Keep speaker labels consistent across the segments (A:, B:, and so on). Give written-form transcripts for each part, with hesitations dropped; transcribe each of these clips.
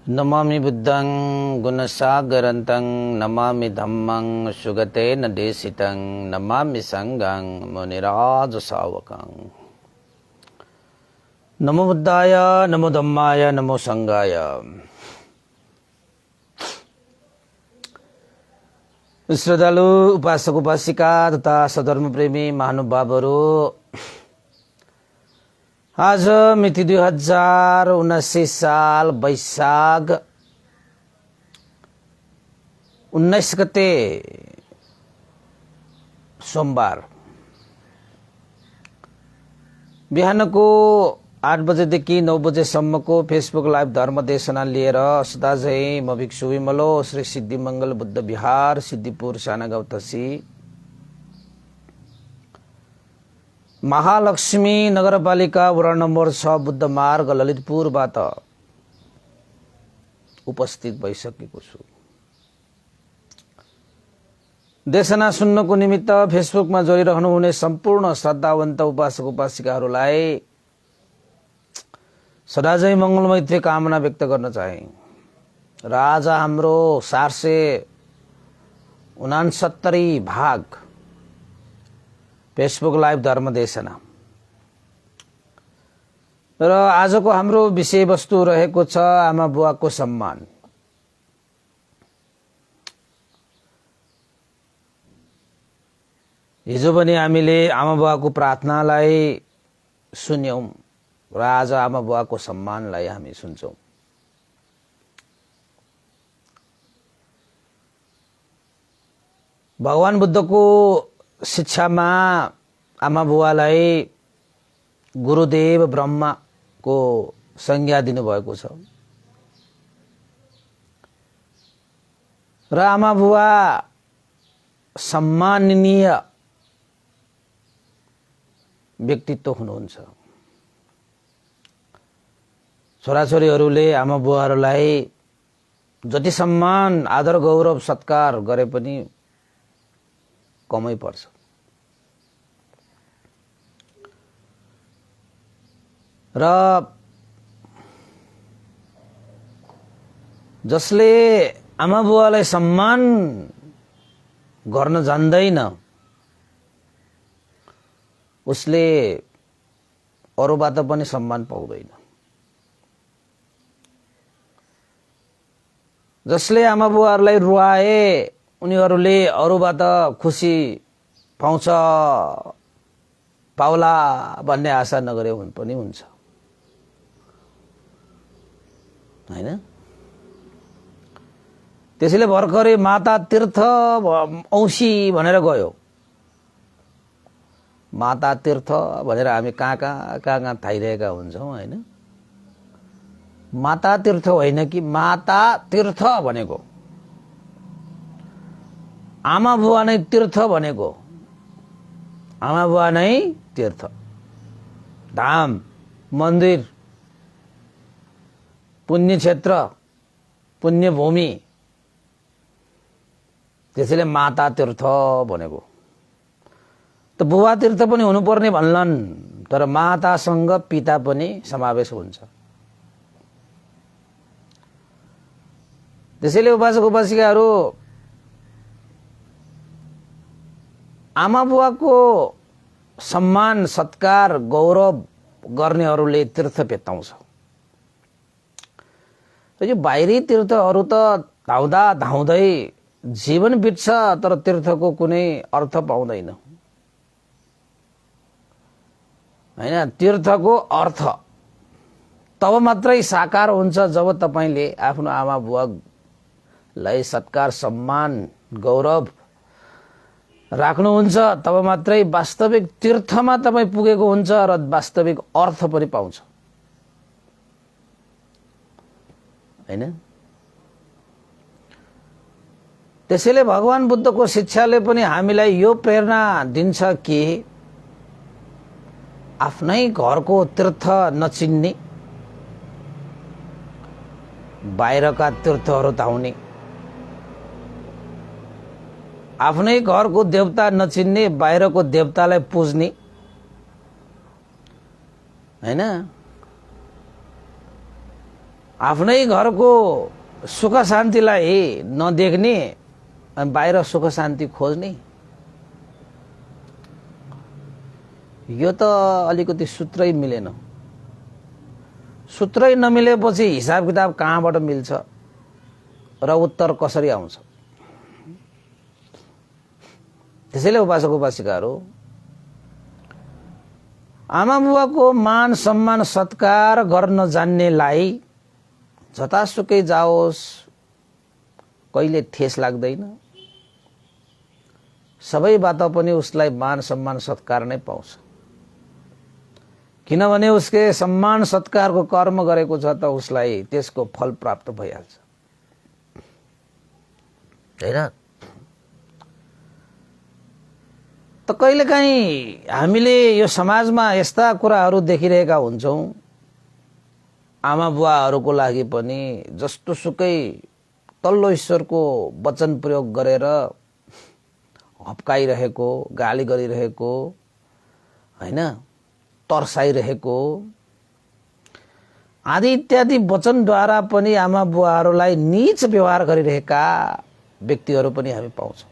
A: नमामि बुद्धं गुणसागरन्तं नमामि धम्मं सुगतेन देशितं नमामि संघं मुनिराजसावकं। नमो बुद्धाय नमो धम्माय नमो संघाय। श्रद्धालु उपासक उपासिका तथा सधर्म प्रेमी महानुभावहरू, आज मिति 2079 साल वैशाख 19 गते सोमबार बिहानको 8 बजेदेखि 9 बजेसम्मको फेसबुक लाइभ धर्म देशना लिएर सदा झै म भिक्षु विमलो श्री सिद्धि मंगल बुद्ध विहार सिद्धिपुर साना गौतसी महालक्ष्मी नगरपालिका वडा नम्बर 6 बुद्ध मार्ग ललितपुरबाट उपस्थित भइसकेको छु। देशना सुन्नको निमित्त फेसबुकमा जोडिरहनु हुने सम्पूर्ण श्रद्धावन्त उपासक उपासिकाहरूलाई सदाझै मंगलमैत्री कामना व्यक्त गर्न चाहे र आज हाम्रो 469 भाग फेसबुक लाइभ धर्म देशना र आजको हाम्रो विषयवस्तु रहेको छ आमा बुवाको सम्मान। हिजो पनि हामीले आमा बुवाको प्रार्थनालाई सुन्यौं र आज आमा बुवाको सम्मानलाई हामी सुन्छौं। भगवान बुद्धको शिक्षामा आमा बुवालाई गुरुदेव ब्रह्माको संज्ञा दिनुभएको छ र आमा बुवा सम्माननीय व्यक्तित्व हुनुहुन्छ। छोराछोरीहरूले आमा बुवाहरूलाई जति सम्मान आदर गौरव सत्कार गरे पनि कमै पर्छ। र जसले आमा बुवालाई सम्मान गर्न जान्दैन उसले अरूबाट पनि सम्मान पाउँदैन। जसले आमा बुवाहरूलाई रुवाए उनीहरूले अरूबाट खुसी पाउँछ पाउला भन्ने आशा नगरे पनि हुन्छ हैन। त्यसैले भर्खरै माता तीर्थ औँसी भनेर गयो। माता तीर्थ भनेर हामी कहाँ थाइरहेका हुन्छौं हैन। माता तीर्थ होइन कि माता तीर्थ भनेको आमा बुवा नै तीर्थ भनेको। आमा बुवा नै तीर्थ, धाम, मन्दिर, पुण्य क्षेत्र, पुण्य भूमि। त्यसैले माता तीर्थ भनेको। त बुवा तीर्थ पनि हुनुपर्ने भन्लान्, तर मातासँग पिता पनि समावेश हुन्छ। त्यसैले उपासक उपासिकाहरू आमा बुवाको सम्मान सत्कार गौरव गर्नेहरूले तीर्थ पेत्ताउँछ। यो बाहिरी तीर्थहरू त धाउँदा धाउँदै जीवन बित्छ तर तीर्थको कुनै अर्थ पाउँदैन हैन। तीर्थको अर्थ तब मात्रै साकार हुन्छ जब तपाईले आफ्नो आमा बुवालाई सत्कार सम्मान गौरव राख्नुहुन्छ। तब मात्रै वास्तविक तीर्थमा तपाई पुगेको हुन्छ र वास्तविक अर्थ पनि पाउँछ हैन। त्यसैले भगवान बुद्धको शिक्षाले पनि हामीलाई यो प्रेरणा दिन्छ कि आफ्नै घरको तीर्थ नचिन्ने, बाहिरका तीर्थहरू धाउने, आफ्नै घरको देवता नचिन्ने, बाहिरको देवतालाई पुज्ने हैन। आफ्नै घरको सुख शान्तिलाई नदेख्ने अनि बाहिर सुख शान्ति खोज्ने, यो त अलिकति सूत्रै मिलेन। सूत्रै नमिलेपछि हिसाब किताब कहाँबाट मिल्छ र उत्तर कसरी आउँछ? त्यसैले उपासक उपासिकाहरू, आमा बुवाको मान सम्मान सत्कार गर्न जान्नेलाई जतासुकै जाओस् कहिले ठेस लाग्दैन, सबैबाट पनि उसलाई मान सम्मान सत्कार नै पाउँछ। किनभने उसले सम्मान सत्कारको कर्म गरेको छ त उसलाई त्यसको फल प्राप्त भइहाल्छ, हैन? त कहिलेकाहीँ हामीले यो समाजमा यस्ता कुराहरू देखिरहेका हुन्छौँ, आमा बुवाहरूको लागि पनि जस्तो सुकै तल्लो ईश्वरको वचन प्रयोग गरेर हप्काइरहेको, गाली गरिरहेको, हैन, तर्साइरहेको आदि इत्यादि वचनद्वारा पनि आमा बुवाहरूलाई नीच व्यवहार गरिरहेका व्यक्तिहरू पनि हामी पाउँछौँ।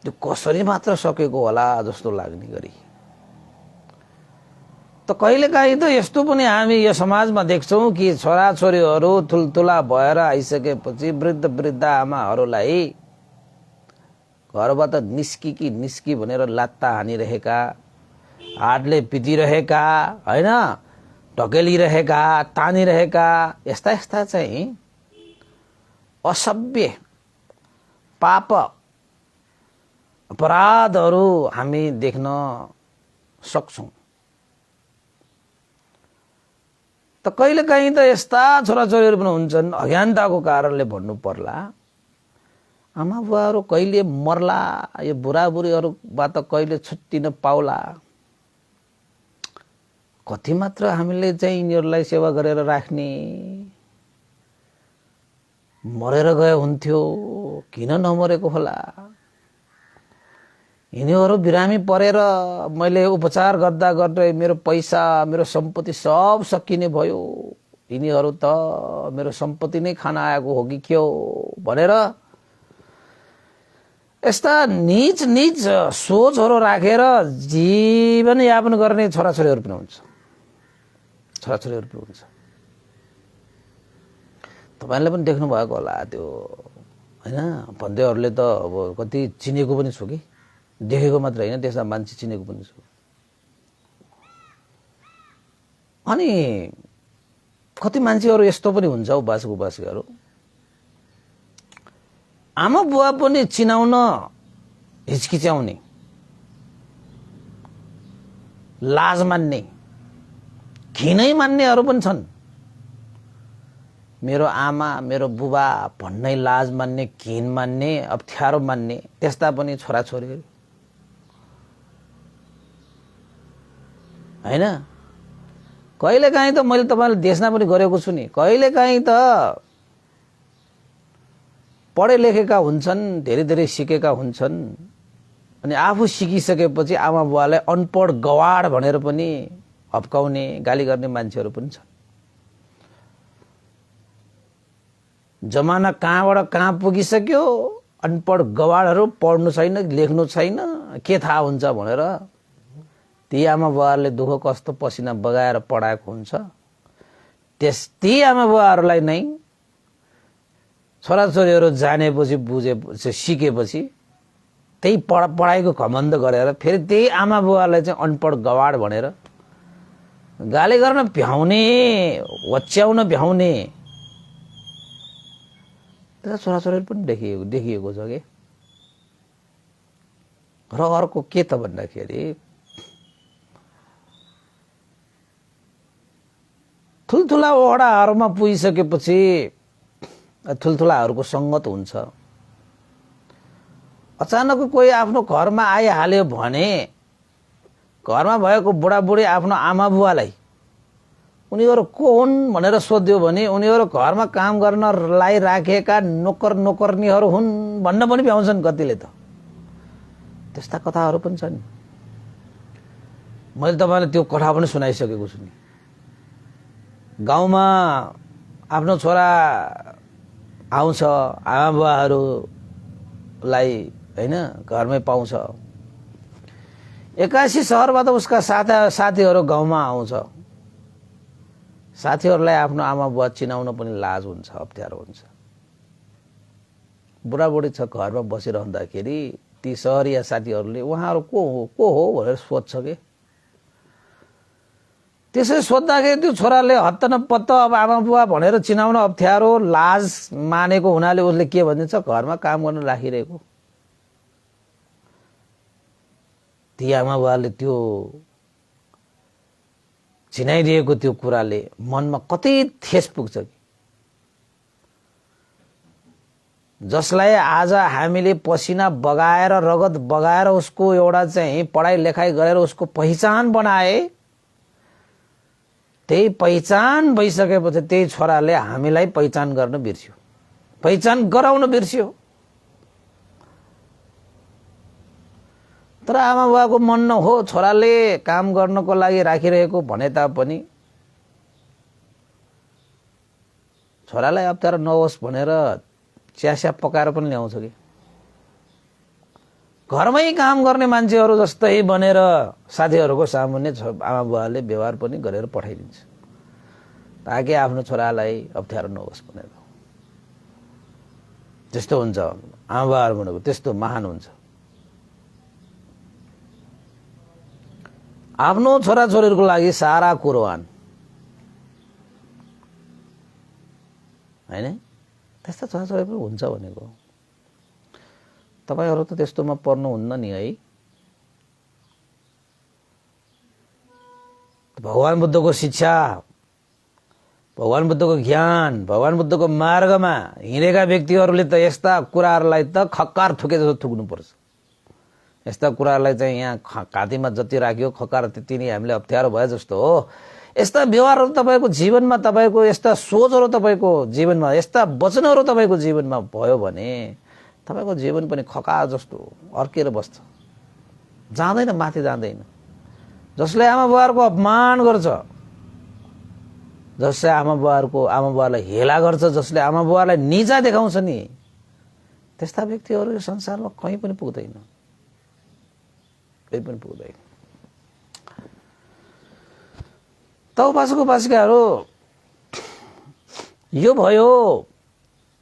A: त्यो कसरी मात्र सकेको होला जस्तो लाग्ने गरी। त कहिलेकाहीँ त यस्तो पनि हामी यो समाजमा देख्छौँ कि छोराछोरीहरू ठुल्ठुला भएर आइसकेपछि वृद्ध वृद्ध आमाहरूलाई घरबाट निस्की भनेर लात्ता हानिरहेका, हातले पिटिरहेका, हैन, ढकेलिरहेका, तानिरहेका, यस्ता यस्ता चाहिँ असभ्य पाप अपराधहरू हामी देख्न सक्छौँ। त कहिलेकाहीँ त यस्ता छोराछोरीहरू पनि हुन्छन्, अज्ञानताको कारणले भन्नु पर्ला, आमा बुवाहरू कहिले मर्ला, यो बुढाबुढीहरूबाट कहिले छुट्टिन पाउला, कति मात्र हामीले चाहिँ यिनीहरूलाई सेवा गरेर राख्ने, मरेर गए हुन्थ्यो, किन नमरेको होला? यिनीहरू बिरामी परेर मैले उपचार गर्दा गर्दै मेरो पैसा मेरो सम्पत्ति सब सकिने भयो, यिनीहरू त मेरो सम्पत्ति नै खान आएको हो कि के हो भनेर यस्ता नीच नीच सोचहरू राखेर जीवन यापन गर्ने छोराछोरीहरू पनि हुन्छ, छोराछोरीहरू पनि हुन्छ। तपाईले पनि देख्नु भएको होला त्यो, हैन? भन्देहरूले त अब कति चिनेको पनि छु कि, देखेको मात्र हैन, त्यसमा मान्छे चिनेको पनि छु। अनि कति मान्छेहरू यस्तो पनि हुन्छ उपासक उपासिकाहरू, आमा बुवा पनि चिनाउन हिचकिच्याउने, लाज मान्ने, घिनै मान्नेहरू पनि छन्। मेरो आमा मेरो बुबा भन्नै लाज मान्ने, घिन मान्ने, अप्ठ्यारो मान्ने त्यस्ता पनि छोराछोरीहरू, हैन? कहिलेकाहीँ त मैले तपाईलाई देशना पनि गरेको छु नि, कहिलेकाहीँ त पढे लेखेका हुन्छन्, धेरै धेरै सिकेका हुन्छन्, अनि आफू सिकिसकेपछि आमा बुवालाई अनपढ गवाड भनेर पनि हप्काउने, गाली गर्ने मान्छेहरू पनि छन्। जमाना कहाँबाट कहाँ पुगिसक्यो, अनपढ गवाडहरू, पढ्नु छैन, लेख्नु छैन, के थाहा हुन्छ भनेर ती आमा बुवाहरूले दुःख कष्ट पसिना बगाएर पढाएको हुन्छ। ती आमा बुवाहरूलाई नै छोराछोरीहरू जानेपछि, बुझेपछि, सिकेपछि त्यही पढाइको घमण्ड गरेर फेरि त्यही आमा बुवालाई चाहिँ अनपढ गवाड भनेर गाली गर्न भ्याउने, वच्याउन भ्याउने त्यस्ता छोराछोरीहरू पनि देखिएको छ कि। र अर्को के त भन्दाखेरि ठुल्ठुला वडाहरूमा पुगिसकेपछि ठुल्ठुलाहरूको सङ्गत हुन्छ। अचानक कोही आफ्नो घरमा आइहाल्यो भने घरमा भएको बुढाबुढी आफ्नो आमा बुवालाई उनीहरू को हुन् भनेर सोध्यो भने उनीहरू घरमा काम गर्नलाई राखेका नोकर नोकर्नीहरू हुन् भन्न पनि भ्याउँछन् कतिले त। त्यस्ता कथाहरू पनि छन्। मैले तपाईलाई त्यो कथा पनि सुनाइसकेको छु नि। गाउँमा आफ्नो छोरा आउँछ, आमा बुवाहरूलाई होइन घरमै पाउँछ। 81 सहरबाट उसका साथीहरू गाउँमा आउँछ। साथीहरूलाई आफ्नो आमा बुवा चिनाउन पनि लाज हुन्छ, अप्ठ्यारो हुन्छ। बुढाबुढी छ घरमा बसिरहँदाखेरि ती सहरिया साथीहरूले उहाँहरू को हो भनेर सोध्छ के। त्यसै सोद्धाखेरि त्यो छोराले हत्त न पत्त अब आमा बुवा भनेर चिनाउन अप्ठ्यारो, लाज मानेको हुनाले उसले के भनिदिन्छ, घरमा काम गर्न राखिरहेको। ती आमा बुवाले त्यो चिनाइदिएको त्यो कुराले मनमा कति ठेस पुग्छ कि। जसलाई आज हामीले पसिना बगाएर रगत बगाएर उसको एउटा चाहिँ पढाइ लेखाइ गरेर उसको पहिचान बनाए, त्यही पहिचान भइसकेपछि त्यही छोराले हामीलाई पहिचान गर्न बिर्स्यो, पहिचान गराउन बिर्स्यो। तर आमा बुवाको मन न हो छोराले काम गर्नको लागि राखिरहेको भने तापनि छोरालाई अप्ठ्यारो नहोस् भनेर चियास्या पकाएर पनि ल्याउँछ कि। घरमै काम गर्ने मान्छेहरू जस्तै बनेर साथीहरूको सामुन्ने आमा बुवाले व्यवहार पनि गरेर पठाइदिन्छ, ताकि आफ्नो छोरालाई अप्ठ्यारो नहोस् भनेर। त्यस्तो हुन्छ आमा बुवाहरू भनेको, त्यस्तो महान हुन्छ। आफ्नो छोराछोरीको लागि सारा कुर्बान हैन। त्यस्तो छोराछोरी पनि हुन्छ भनेको। तपाईहरु त त्यस्तोमा पर्नुहुन्न नि है। भगवान बुद्धको शिक्षा, भगवान बुद्धको ज्ञान, भगवान बुद्धको मार्गमा हिँडेका व्यक्तिहरूले त यस्ता कुराहरूलाई त खक्कार थुके जस्तो थुक्नु पर्छ। यस्ता कुराहरूलाई चाहिँ यहाँ घाँटीमा जति राख्यो खक्कार त्यति नै हामीले अप्ठ्यारो भए जस्तो हो। यस्ता व्यवहारहरू तपाईको जीवनमा, तपाईको यस्ता सोचहरू तपाईको जीवनमा, यस्ता वचनहरू तपाईको जीवनमा भयो भने तपाईको जीवन पनि खकार जस्तो अर्केर बस्छ, जाँदैन, माथि जाँदैन। जसले आमा बुवाहरूको अपमान गर्छ, जसले आमा बुवालाई हेला गर्छ, जसले आमा बुवालाई निचा देखाउँछ नि, त्यस्ता व्यक्तिहरू यो संसारमा कहीँ पनि पुग्दैन, कहीँ पनि पुग्दैन। त उपासकहरू यो भयो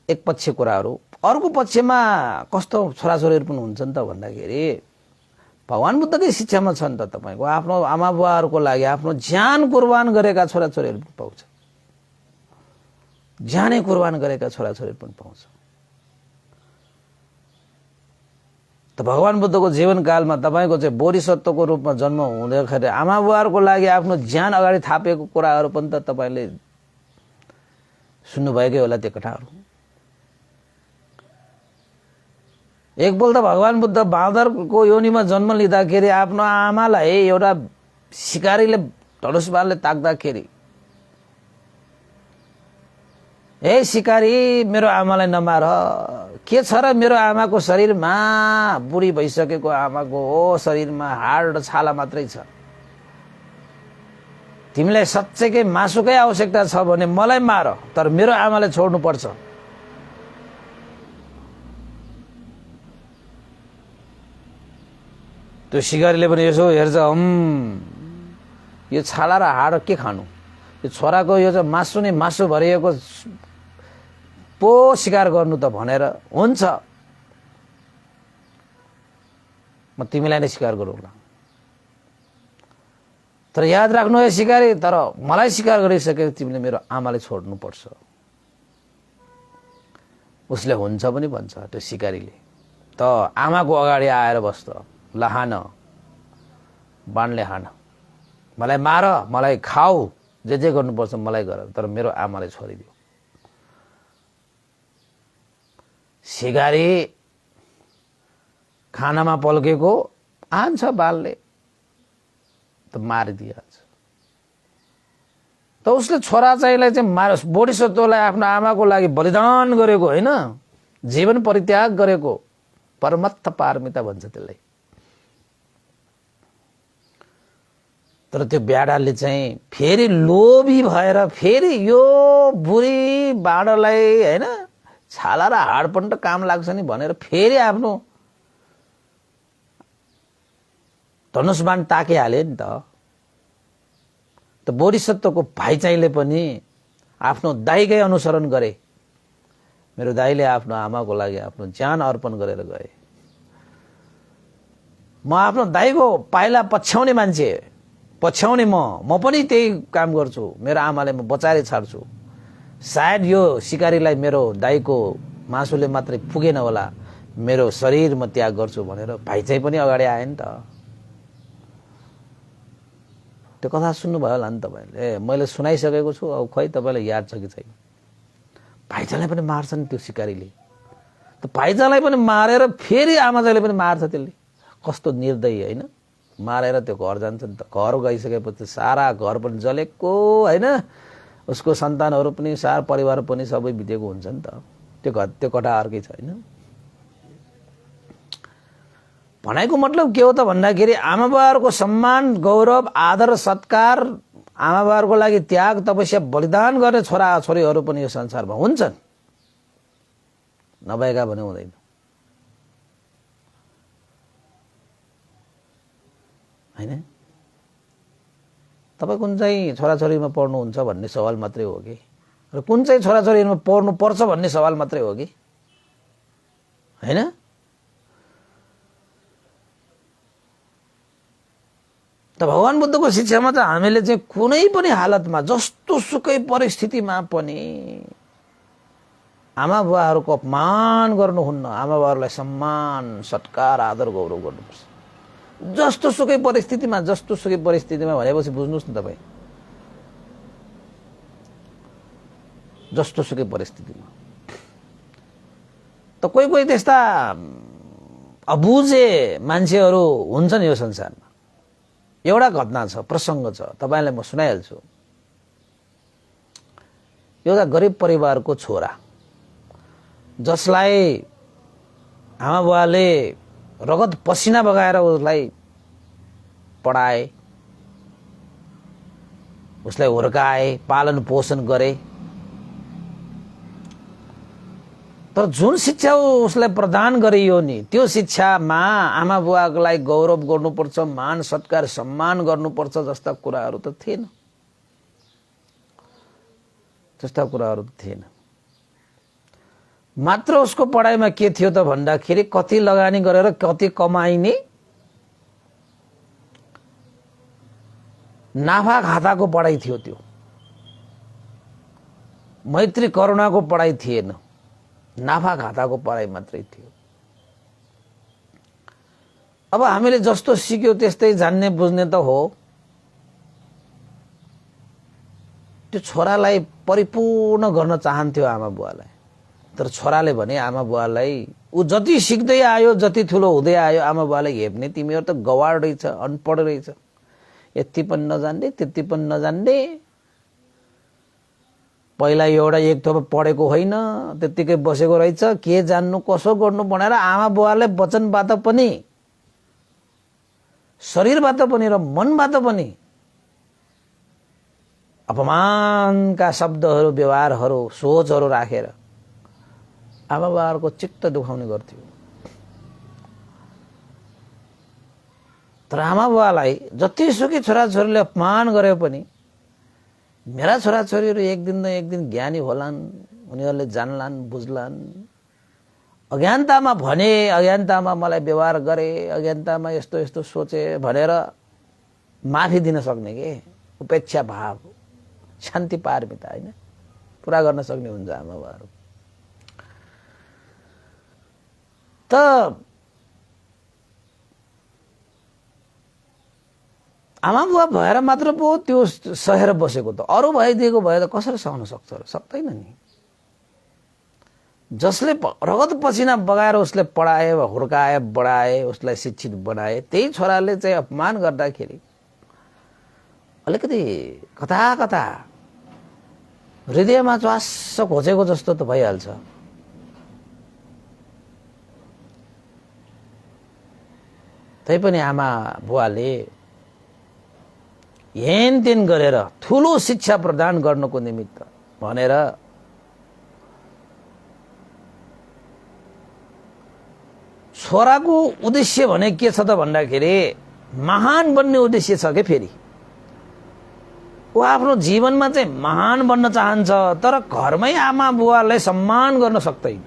A: एक पक्ष कुराहरू। अर्को पक्षमा कस्तो छोराछोरीहरू पनि हुन्छन् त भन्दाखेरि भगवान बुद्धकै शिक्षामा छन् त तपाईको आफ्नो आमा बुवाहरूको लागि आफ्नो ज्यान कुर्बान गरेका छोराछोरीहरू पनि पाउँछ, ज्यानै कुर्बान गरेका छोराछोरीहरू पनि पाउँछ। त भगवान बुद्धको जीवनकालमा तपाईको चाहिँ बोधिसत्वको रूपमा जन्म हुँदाखेरि आमा बुवाहरूको लागि आफ्नो ज्यान अगाडि थापेको कुराहरू पनि त तपाईले सुन्नुभएकै होला त्यो कथाहरू। एकपल्ट भगवान बुद्ध बाँदरको योनिमा जन्म लिँदाखेरि आफ्नो आमालाई एउटा शिकारीले धनुषबाणले ताक्दाखेरि, ए शिकारी मेरो आमालाई नमार, के छ र मेरो आमाको शरीरमा, बुढी भइसकेको आमाको शरीरमा हाड र छाला मात्रै छ, तिमीलाई सच्चैकै मासुकै आवश्यकता छ भने मलाई मार, तर मेरो आमालाई छोड्नु पर्छ। त्यो शिकारीले पनि यसो हेर्छ, यो छाला र हाड के खानु, यो छोराको यो चाहिँ मासु नै मासु भरिएको पो शिकार गर्नु त भनेर हुन्छ, म तिमीलाई नै शिकार गरौँला। तर याद राख्नु है शिकारी, तर मलाई शिकार गरिसके तिमीले मेरो आमालाई छोड्नु पर्छ। उसले हुन्छ पनि भन्छ त्यो शिकारीले। त आमाको अगाडि आएर बस्छ, ल हान, बाणले हान, मलाई मार, मलाई खाऊ, जे गर्नुपर्छ मलाई गर, तर मेरो आमालाई छोडिदियो। शिकारी खानामा पल्केको आन्छ बालले त मारिदिइहाल्छ। त उसले छोरा चाहिँलाई चाहिँ बोधिसत्वलाई आफ्नो आमाको लागि बलिदान गरेको होइन, जीवन परित्याग गरेको, परमत्थ पारमिता भन्छ त्यसलाई। तर त्यो ब्याडाले चाहिँ फेरि लोभी भएर फेरि यो बुढी बाँडलाई हैन छाला र हाडपन्ट काम लाग्छ नि भनेर फेरि आफ्नो धनुषबाण ताकिहाले नि त बोधिसत्वको भाइ चाहिँले पनि आफ्नो दाइकै अनुसरण गरे। मेरो दाइले आफ्नो आमाको लागि आफ्नो ज्यान अर्पण गरेर गए। म आफ्नो दाइको पाइला पछ्याउने मान्छे, पछ्याउने म पनि त्यही काम गर्छु। मेरो आमाले म बचाएर छाड्छु। सायद यो शिकारीलाई मेरो दाइको मासुले मात्रै पुगेन होला, मेरो शरीर म त्याग गर्छु भनेर भाइ चाहिँ पनि अगाडि आए नि त। त्यो कथा सुन्नुभयो होला नि तपाईँले। मैले सुनाइसकेको छु, अब खै तपाईँलाई याद छ कि छैन। भाइचालाई पनि मार्छ नि त्यो शिकारीले। त भाइचालाई पनि मारेर फेरि आमाचाले पनि मार्छ त्यसले। कस्तो निर्दयी होइन। मारेर त्यो घर जान्छ नि त। घर गइसकेपछि सारा घर पनि जलेको होइन, उसको सन्तानहरू पनि सारा परिवार पनि सबै बितेको हुन्छ नि त। त्यो कथा अर्कै छ होइन। भनाइको मतलब के हो त भन्दाखेरि आमाबाहरूको सम्मान, गौरव, आदर, सत्कार, आमाबाहरूको लागि त्याग, तपस्या, बलिदान गर्ने छोरा छोरीहरू पनि यो संसारमा हुन्छन्, नभएका भने हुँदैन हैन। तपाईँ कुन चाहिँ छोराछोरीमा पढ्नुहुन्छ भन्ने सवाल मात्रै हो कि, र कुन चाहिँ छोराछोरीमा पढ्नु पर्छ भन्ने सवाल मात्रै हो कि हैन। त भगवान बुद्धको शिक्षामा त हामीले चाहिँ कुनै पनि हालतमा जस्तो सुकै परिस्थितिमा पनि आमा बुवाहरूको अपमान गर्नुहुन्न। आमा बुवाहरूलाई सम्मान, सत्कार, आदर, गौरव गर्नुपर्छ। जस्तो सुकै परिस्थितिमा भनेपछि बुझ्नुहोस् न तपाईँ, जस्तो सुकै परिस्थितिमा। त कोही त्यस्ता अबुझे मान्छेहरू हुन्छन् यो संसारमा। एउटा घटना छ, प्रसङ्ग छ, तपाईलाई म सुनाइहाल्छु। एउटा गरिब परिवारको छोरा, जसलाई आमा बुवाले रगत पसिना बगाएर उसलाई पढाए, उसलाई हुर्काए, पालन पोषण गरे। तर जुन शिक्षा उसलाई प्रदान गरियो नि, त्यो शिक्षामा आमा बुवालाई गौरव गर्नुपर्छ, मान सत्कार सम्मान गर्नुपर्छ जस्ता कुराहरू त थिएन। मात्र उसको पढाइमा के थियो त भन्दाखेरि कति लगानी गरेर कति कमाइने नाफा खाताको पढाइ थियो। त्यो मैत्री करुणाको पढाइ थिएन, नाफा खाताको पढाइ मात्रै थियो। अब हामीले जस्तो सिक्यो त्यस्तै जान्ने बुझ्ने त हो। त्यो छोरालाई परिपूर्ण गर्न चाहन्थ्यो आमा बुवालाई, तर छोराले भने आमा बुवालाई ऊ जति सिक्दै आयो, जति ठुलो हुँदै आयो, आमा बुवालाई हेप्ने तिमीहरू त गवार रहेछ, अनपढ रहेछ, यति पनि नजान्ने त्यति पनि नजान्ने, पहिला एउटा एक थोपा पढेको होइन, त्यतिकै बसेको रहेछ, के जान्नु कसो गर्नु भनेर आमा बुवाले वचनबाट पनि, शरीरबाट पनि र मनबाट पनि अपमानका शब्दहरू, व्यवहारहरू, सोचहरू राखेर आमा बुवाहरूको चित्त दुखाउने गर्थ्यो। तर आमा बुवालाई जतिसुकै छोराछोरीले अपमान गरे पनि मेरा छोराछोरीहरू एक दिन न एक दिन ज्ञानी होलान्, उनीहरूले जान्लान्, बुझ्लान्। अज्ञानतामा भने, अज्ञानतामा मलाई व्यवहार गरे, अज्ञानतामा यस्तो यस्तो सोचे भनेर माफी दिन सक्ने के, उपेक्षा भाव, शान्ति पारमिता होइन, पुरा गर्न सक्ने हुन्छ आमा बुवाहरू। त आमा बुवा भएर मात्र पो त्यो सहेर बसेको त, अरू भइदिएको भए त कसरी सहन सक्छ र? सक्दैन नि। जसले रगत पसिना बगाएर उसले पढाए, हुर्काए, बढाए, उसलाई शिक्षित बनाए, त्यही छोराले चाहिँ अपमान गर्दाखेरि अलिकति कता कता हृदयमा च्वास्स खोजेको जस्तो त भइहाल्छ। तैपनि आमा बुवाले हेनतेन गरेर ठुलो शिक्षा प्रदान गर्नको निमित्त भनेर छोराको उद्देश्य भने के छ त भन्दाखेरि महान बन्ने उद्देश्य छ के फेरि ऊ आफ्नो जीवनमा चाहिँ महान बन्न चाहन्छ तर घरमै आमा बुवालाई सम्मान गर्न सक्दैन।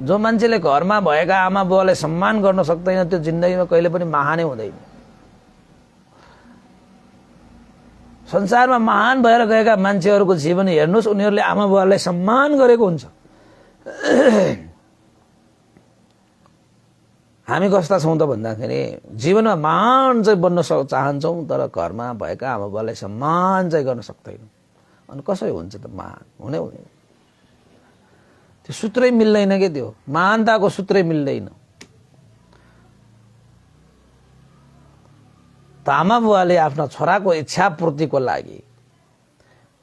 A: जो मान्छेले घरमा भएका आमा बुवालाई सम्मान गर्न सक्दैन त्यो जिन्दगीमा कहिले पनि महानै हुँदैन। संसारमा महान भएर गएका मान्छेहरूको जीवन हेर्नुहोस्, उनीहरूले आमा बुवालाई सम्मान गरेको हुन्छ। हामी कस्ता छौं त भन्दाखेरि जीवनमा महान चाहिँ बन्न चाहन्छौं तर घरमा भएका आमा बुवालाई सम्मान चाहिँ गर्न सक्दैनौं। अनि कसरी हुन्छ त महान? हुनै हुँदैन। त्यो सूत्रै मिल्दैन के, त्यो महानताको सूत्रै मिल्दैन। त आमा बुवाले आफ्ना छोराको इच्छा पूर्तिको लागि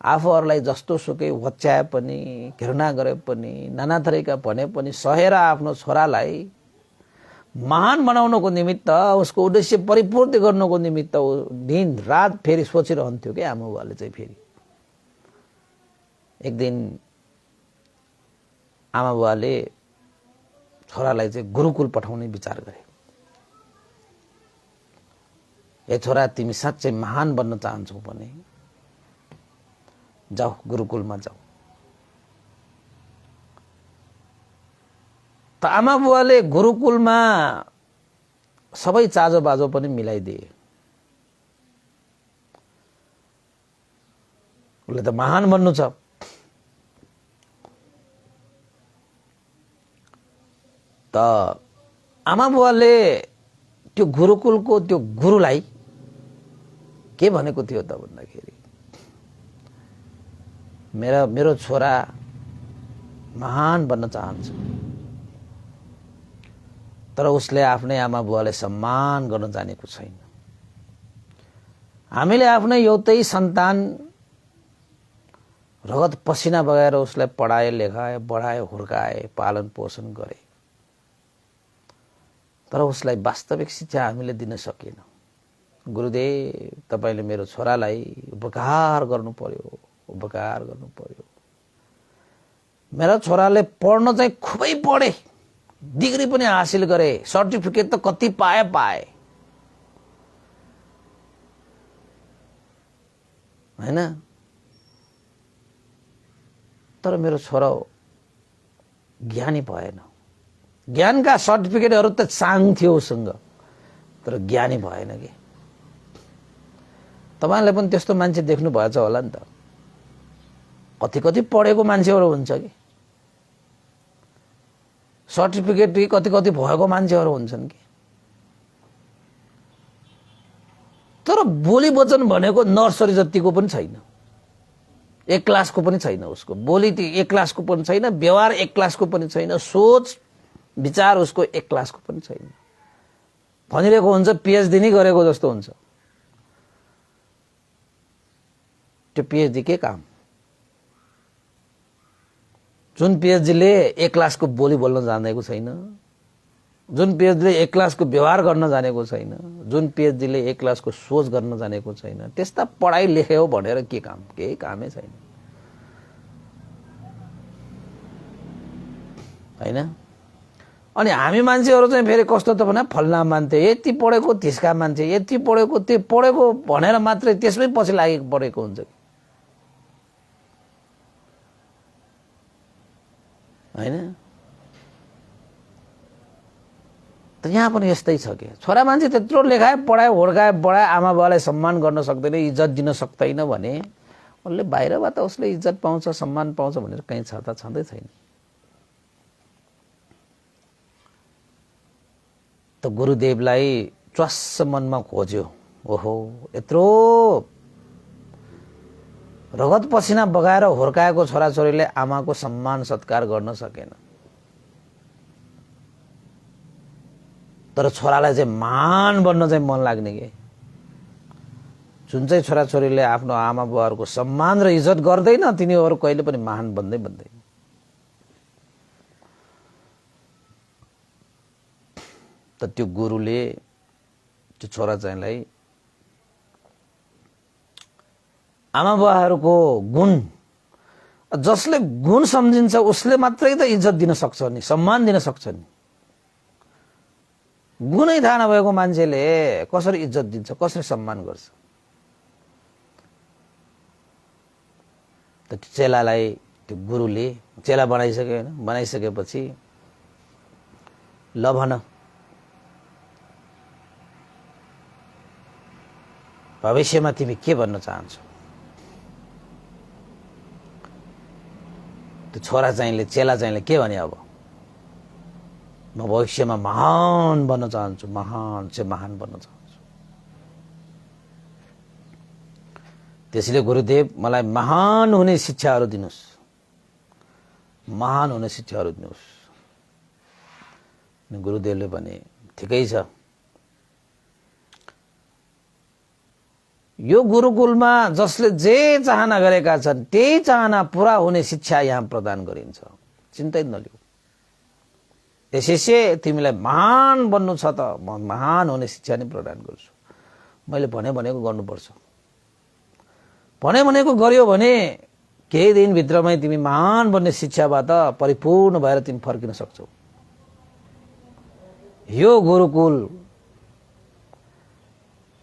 A: आफूहरूलाई जस्तो सुकै वच्याए पनि, घृणा गरे पनि, नाना थरीका भने पनि सहेर आफ्नो छोरालाई महान बनाउनको निमित्त, उसको उद्देश्य परिपूर्ति गर्नको निमित्त दिन रात फेरि सोचिरहन्थ्यो के आमा बुवाले चाहिँ। फेरि एक दिन आमा बुवाले छोरालाई चाहिँ गुरुकुल पठाउने विचार गरे। ए छोरा, तिमी साँच्चै महान बन्न चाहन्छौ भने जाऊ, गुरुकुलमा जाऊ। त आमा बुवाले गुरुकुलमा सबै चाजो बाजो पनि मिलाइदिए। उसले त महान बन्नु छ। त आमा बुवाले त्यो गुरुकुलको त्यो गुरुलाई के भनेको थियो त भन्दाखेरि मेरो छोरा महान बन्न चाहन्छ तर उसले आफ्नै आमा बुवालाई सम्मान गर्न जानेको छैन। हामीले आफ्नै एउटै सन्तान रगत पसिना बगाएर उसलाई पढाए, लेखाए, बढाए, हुर्काए, पालन पोषण गरे तर उसलाई वास्तविक शिक्षा हामीले दिन सकेनौं। गुरुदेव, तपाईले मेरो छोरालाई उपकार गर्नु पर्यो, उपकार गर्नु पर्यो। मेरो छोराले पढ्न चाहिँ खुबै पढे, डिग्री पनि हासिल गरे, सर्टिफिकेट त कति पाए हैन, तर मेरो छोरा ज्ञानी भएन। ज्ञानका सर्टिफिकेटहरू त चाङ थियो उसँग तर ज्ञानी भएन के। तपाईले पनि त्यस्तो मान्छे देख्नु भएछ होला नि त। कति पढेको मान्छेहरू हुन्छ कि, सर्टिफिकेट कति भएको मान्छेहरू हुन्छन् कि, तर बोली वचन भनेको नर्सरी जतिको पनि छैन, एक क्लासको पनि छैन। उसको बोली एक क्लासको पनि छैन, व्यवहार एक क्लासको पनि छैन, सोच विचार उसको एक क्लासको पनि छैन। भनिरहेको हुन्छ पीएचडी नै गरेको जस्तो हुन्छ। त्यो पीएचडी के काम? जुन पीएचडीले एक क्लासको बोली बोल्न जानेको छैन, जुन पीएचडीले एक क्लासको व्यवहार गर्न जानेको छैन, जुन पीएचडीले एक क्लासको सोच गर्न जानेको छैन, त्यस्ता पढाइ लेख्यो भनेर के काम? केही कामै छैन हैन। अनि हामी मान्छेहरू चाहिँ फेरि कस्तो त भने फल्ना मान्छे यति पढेको, थिस्का मान्छे यति पढेको, त्यो पढेको भनेर मात्रै त्यसमै पछि लागेको पढेको हुन्छ हैन। त यहाँ पनि यस्तै छ के, छोरा मान्छे त्यत्रो लेखाए, पढाए, हुर्काए, बढाए, आमा बुवालाई सम्मान गर्न सक्दैन, इज्जत दिन सक्दैन भने उसले बाहिरबाट उसले इज्जत पाउँछ, सम्मान पाउँछ भनेर कहीँ छ त? छँदै छैन। त गुरुदेवलाई च्वास्स मनमा खोज्यो, ओहो यत्रो रगत पसिना बगाएर हुर्काएको छोराछोरीले आमाको सम्मान सत्कार गर्न सकेन, तर छोरालाई चाहिँ महान बन्न चाहिँ मन लाग्ने के। जुन चाहिँ छोराछोरीले आफ्नो आमा बुवाहरूको सम्मान र इज्जत गर्दैन तिनीहरू कहिले पनि महान बन्दैन। त त्यो गुरुले त्यो छोरा चाहिँलाई आमा बुवाहरूको गुण, जसले गुण सम्झिन्छ उसले मात्रै त इज्जत दिन सक्छ नि, सम्मान दिन सक्छ नि। गुणै थाहा नभएको मान्छेले कसरी इज्जत दिन्छ, कसरी सम्मान गर्छ? त चेलालाई त्यो गुरुले चेला बनाइसक्यो हैन, बनाइसकेपछि ल भन भविष्यमा तिमी के भन्न चाहन्छौ? त्यो छोरा चाहिँले, चेला चाहिँले के भने, अब म भविष्यमा महान बन्न चाहन्छु, महान चाहिँ महान बन्न चाहन्छु। त्यसैले गुरुदेव मलाई महान हुने शिक्षाहरू दिनुस्, महान हुने शिक्षाहरू दिनुस्। गुरुदेवले भने ठिकै छ, यो गुरुकुलमा जसले जे चाहना गरेका छन् त्यही चाहना पूरा हुने शिक्षा यहाँ प्रदान गरिन्छ, चिन्तै नलिऊ। त्यसैले तिमीलाई महान बन्नु छ त म महान हुने शिक्षा नै प्रदान गर्छु। मैले भनेको गर्नुपर्छ, भनेको गर्यो भने केही दिनभित्रमै तिमी महान बन्ने शिक्षाबाट परिपूर्ण भएर तिमी फर्किन सक्छौ। यो गुरुकुल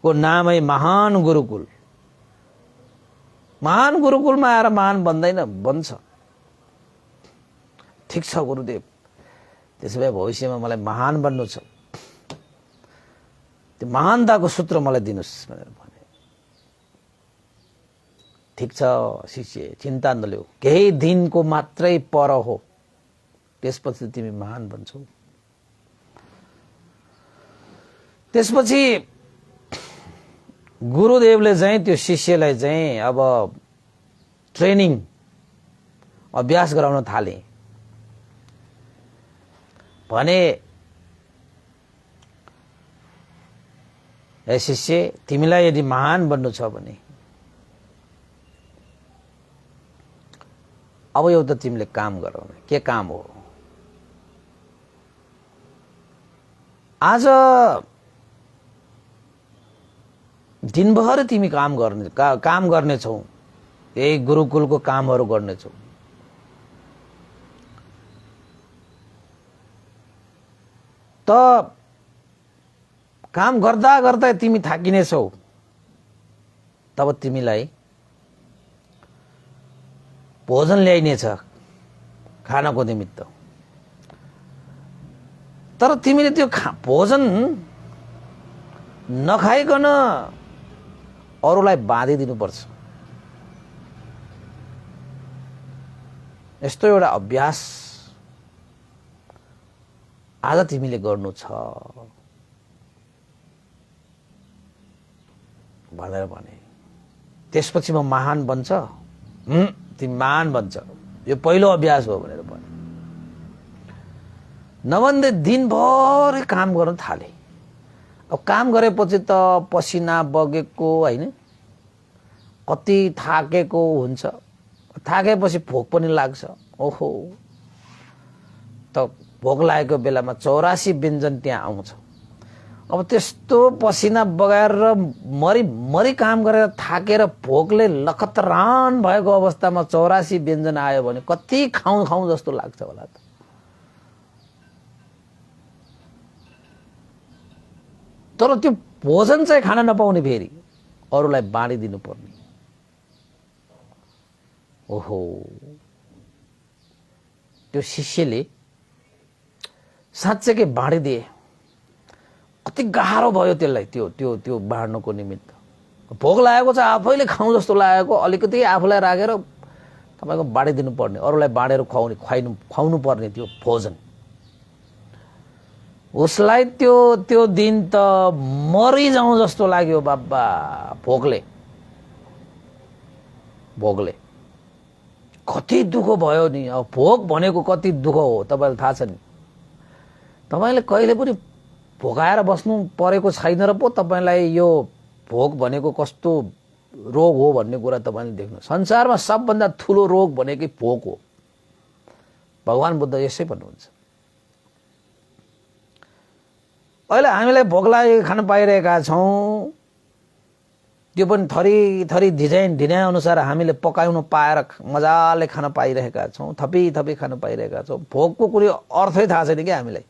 A: को नामै महान गुरुकुल। महान गुरुकुलमा आएर महान बन्दैन, बन्छ। ठिक छ गुरुदेव, त्यसो भए भविष्यमा मलाई महान बन्नु छ, त्यो महानताको सूत्र मलाई दिनुस् भनेर भने। ठिक छ शिष्य, चिन्ता नलिऊ, केही दिनको मात्रै पर हो, त्यसपछि तिमी महान बन्छौ। त्यसपछि गुरुदेवले चाहिँ त्यो शिष्यलाई चाहिँ अब ट्रेनिङ, अभ्यास गराउन थाले। भने ए शिष्य, तिमीलाई यदि महान बन्नु छ भने अब एउटा तिमीले काम गरौ। के काम हो? आज दिनभर तिमी काम गर्नेछौ, यही गुरुकुलको कामहरू गर्नेछौ। त काम गर्दा गर्दा तिमी थाकिनेछौ, तब तिमीलाई भोजन ल्याइनेछ खानको निमित्त। तर तिमीले त्यो भोजन नखाइकन अरूलाई बाँधिदिनुपर्छ। यस्तो एउटा अभ्यास आज तिमीले गर्नु छ भनेर भने। त्यसपछि म महान बन्छ, तिमी महान बन्छ, यो पहिलो अभ्यास हो भनेर भने। नभन्दै दिनभर काम गर्न थाले। अब काम गरेपछि त पसिना बगेको हैन, कति थाकेको हुन्छ, थाकेपछि भोक पनि लाग्छ। ओहो, त भोक लागेको बेलामा 84 व्यञ्जन त्यहाँ आउँछ। अब त्यस्तो पसिना बगाएर मरी काम गरेर थाकेर भोकले लखतरान भएको अवस्थामा 84 व्यञ्जन आयो भने कति खाउँ जस्तो लाग्छ होला त। तर त्यो भोजन चाहिँ खान नपाउने, फेरि अरूलाई बाँडिदिनु पर्ने। ओहो, त्यो शिष्यले साँच्चै बाँडिदिए। कति गाह्रो भयो त्यसलाई त्यो त्यो त्यो बाँड्नको निमित्त। भोक लागेको छ, आफैले खाउँ जस्तो लागेको, अलिकति आफूलाई राखेर तपाईको बाँडिदिनु पर्ने, अरूलाई बाँडेर खुवाउनु पर्ने त्यो भोजन। उसलाई त्यो दिन त मरिजाउँ जस्तो लाग्यो बाबा, भोकले। कति दुःख भयो नि। अब भोक भनेको कति दुःख हो तपाईलाई थाहा छ नि। तपाईले कहिले पनि भोकाएर बस्नु परेको छैन र पो तपाईलाई यो भोक भनेको कस्तो रोग हो भन्ने कुरा तपाईले देख्नु। संसारमा सबभन्दा ठुलो रोग भनेकै भोक हो। भगवान बुद्ध यसै भन्नुहुन्छ। अहिले हामीलाई भोक लागेको खान पाइरहेका छौं, त्यो पनि थरी थरी ढिनाइ अनुसार हामीले पकाउन पाएर मजाले खान पाइरहेका छौँ, थपी थपी खान पाइरहेका छौँ। भोकको कुनै अर्थै थाहा छैन कि हामीलाई।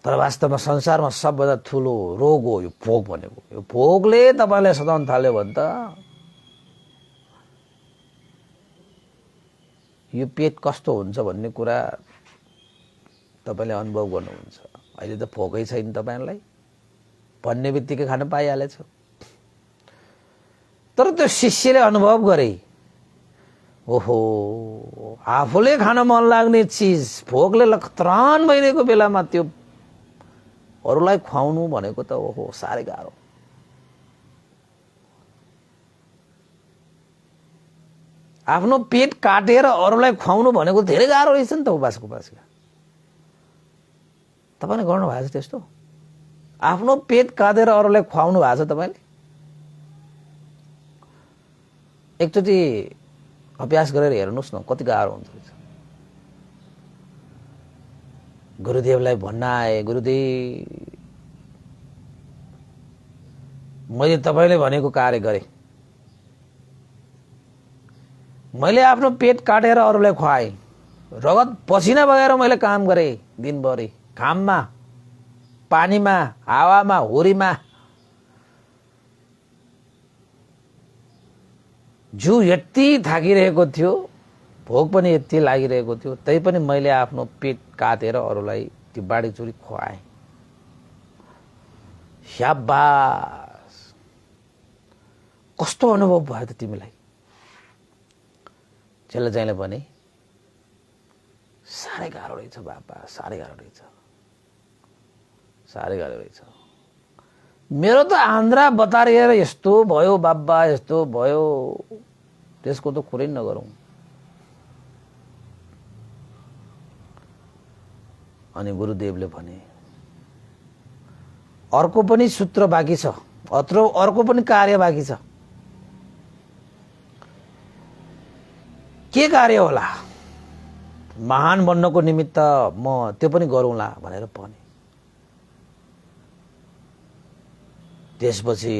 A: तर वास्तवमा संसारमा सबभन्दा ठुलो रोग हो यो भोक भनेको। यो भोकले तपाईँलाई सताउन थाल्यो भने त यो पेट कस्तो हुन्छ भन्ने कुरा तपाईँले अनुभव गर्नुहुन्छ। अहिले त भोकै छैन तपाईँलाई भन्ने बित्तिकै खान पाइहालेछ। तर त्यो शिष्यले अनुभव गरे, ओहो आफूले खान मन लाग्ने चिज भोकले लखतरान भइरहेको बेलामा त्यो अरूलाई खुवाउनु भनेको त ओहो साह्रै गाह्रो। आफ्नो पेट काटेर अरूलाई खुवाउनु भनेको धेरै गाह्रो रहेछ नि त। उपासको उपासिका तपाईँले गर्नु भएको छ त्यस्तो? आफ्नो पेट काटेर अरूलाई खुवाउनु भएको छ तपाईँले? एकचोटि अभ्यास गरेर हेर्नुहोस् न कति गाह्रो हुन्छ। गुरुदेवलाई भन्न आए, गुरुदेव मैले तपाईँले भनेको कार्य गरेँ, मैले आफ्नो पेट काटेर अरूलाई खुवाएँ, रगत पसिना बगेर मैले काम गरेँ दिनभरि, घाममा पानीमा हावामा हुरीमा, जिउ यति थाकिरहेको थियो, भोक पनि यति लागिरहेको थियो, तै पनि मैले आफ्नो पेट काटेर अरूलाई त्यो बाडी चुरी खुवाएँ। शाबास, कस्तो अनुभव भयो त तिमीलाई? चेला चाहिँले भने साह्रै गाह्रो रहेछ बाबा, साह्रै गाह्रो रहेछ, साह्रै गाह्रो रहेछ। मेरो त आन्द्रा बतारिएर यस्तो भयो बाबा, यस्तो भयो, त्यसको त कुरै नगरौँ। अनि गुरुदेवले भने अर्को पनि सूत्र बाँकी छ, अर्को पनि कार्य बाँकी छ। के कार्य होला? महान बन्नको निमित्त म त्यो पनि गरौँला भनेर भने। त्यसपछि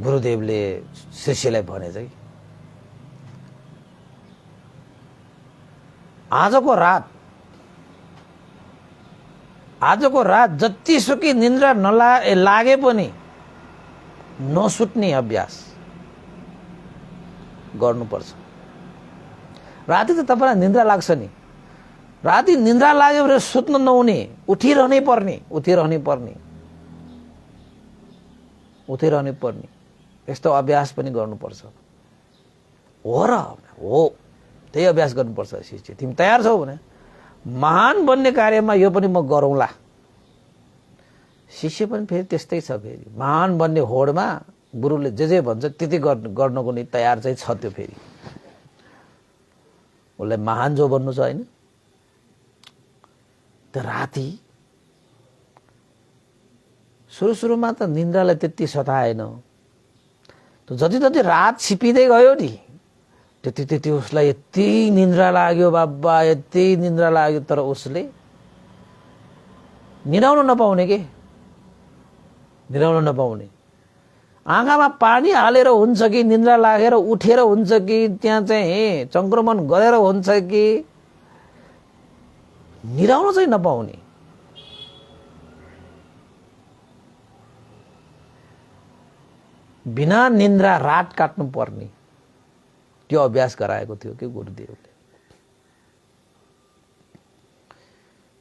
A: गुरुदेवले शिष्यलाई भने चाहिँ आजको रात जतिसुकै निन्द्रा लागे पनि नसुत्ने अभ्यास गर्नुपर्छ। राति त तपाईँलाई निन्द्रा लाग्छ नि, राति निन्द्रा लाग्यो भने सुत्न नहुने, उठिरहनै पर्ने यस्तो अभ्यास पनि गर्नुपर्छ। हो र हो, त्यही अभ्यास गर्नुपर्छ। शिष्य तिमी तयार छौ भने महान बन्ने कार्यमा यो पनि म गरौँला। शिष्य पनि फेरि त्यस्तै छ, फेरि महान बन्ने होडमा गुरुले जे भन्छ त्यति गर्नको नि तयार चाहिँ छ। त्यो फेरि उसलाई महान जो बन्नु छ होइन। त राति सुरुमा त निन्द्रालाई त्यति सताएन, जति रात छिपिँदै गयो नि त्यति उसलाई यति निन्द्रा लाग्यो बाबा, यति निन्द्रा लाग्यो। तर उसले निदाउन नपाउने, आँखामा पानी हालेर हुन्छ कि निन्द्रा लागेर उठेर हुन्छ कि त्यहाँ चाहिँ संक्रमण गरेर हुन्छ कि निदाउन चाहिँ नपाउने। बिना निन्द्रा रात काट्नु पर्ने त्यो अभ्यास गराएको थियो कि गुरुदेवले।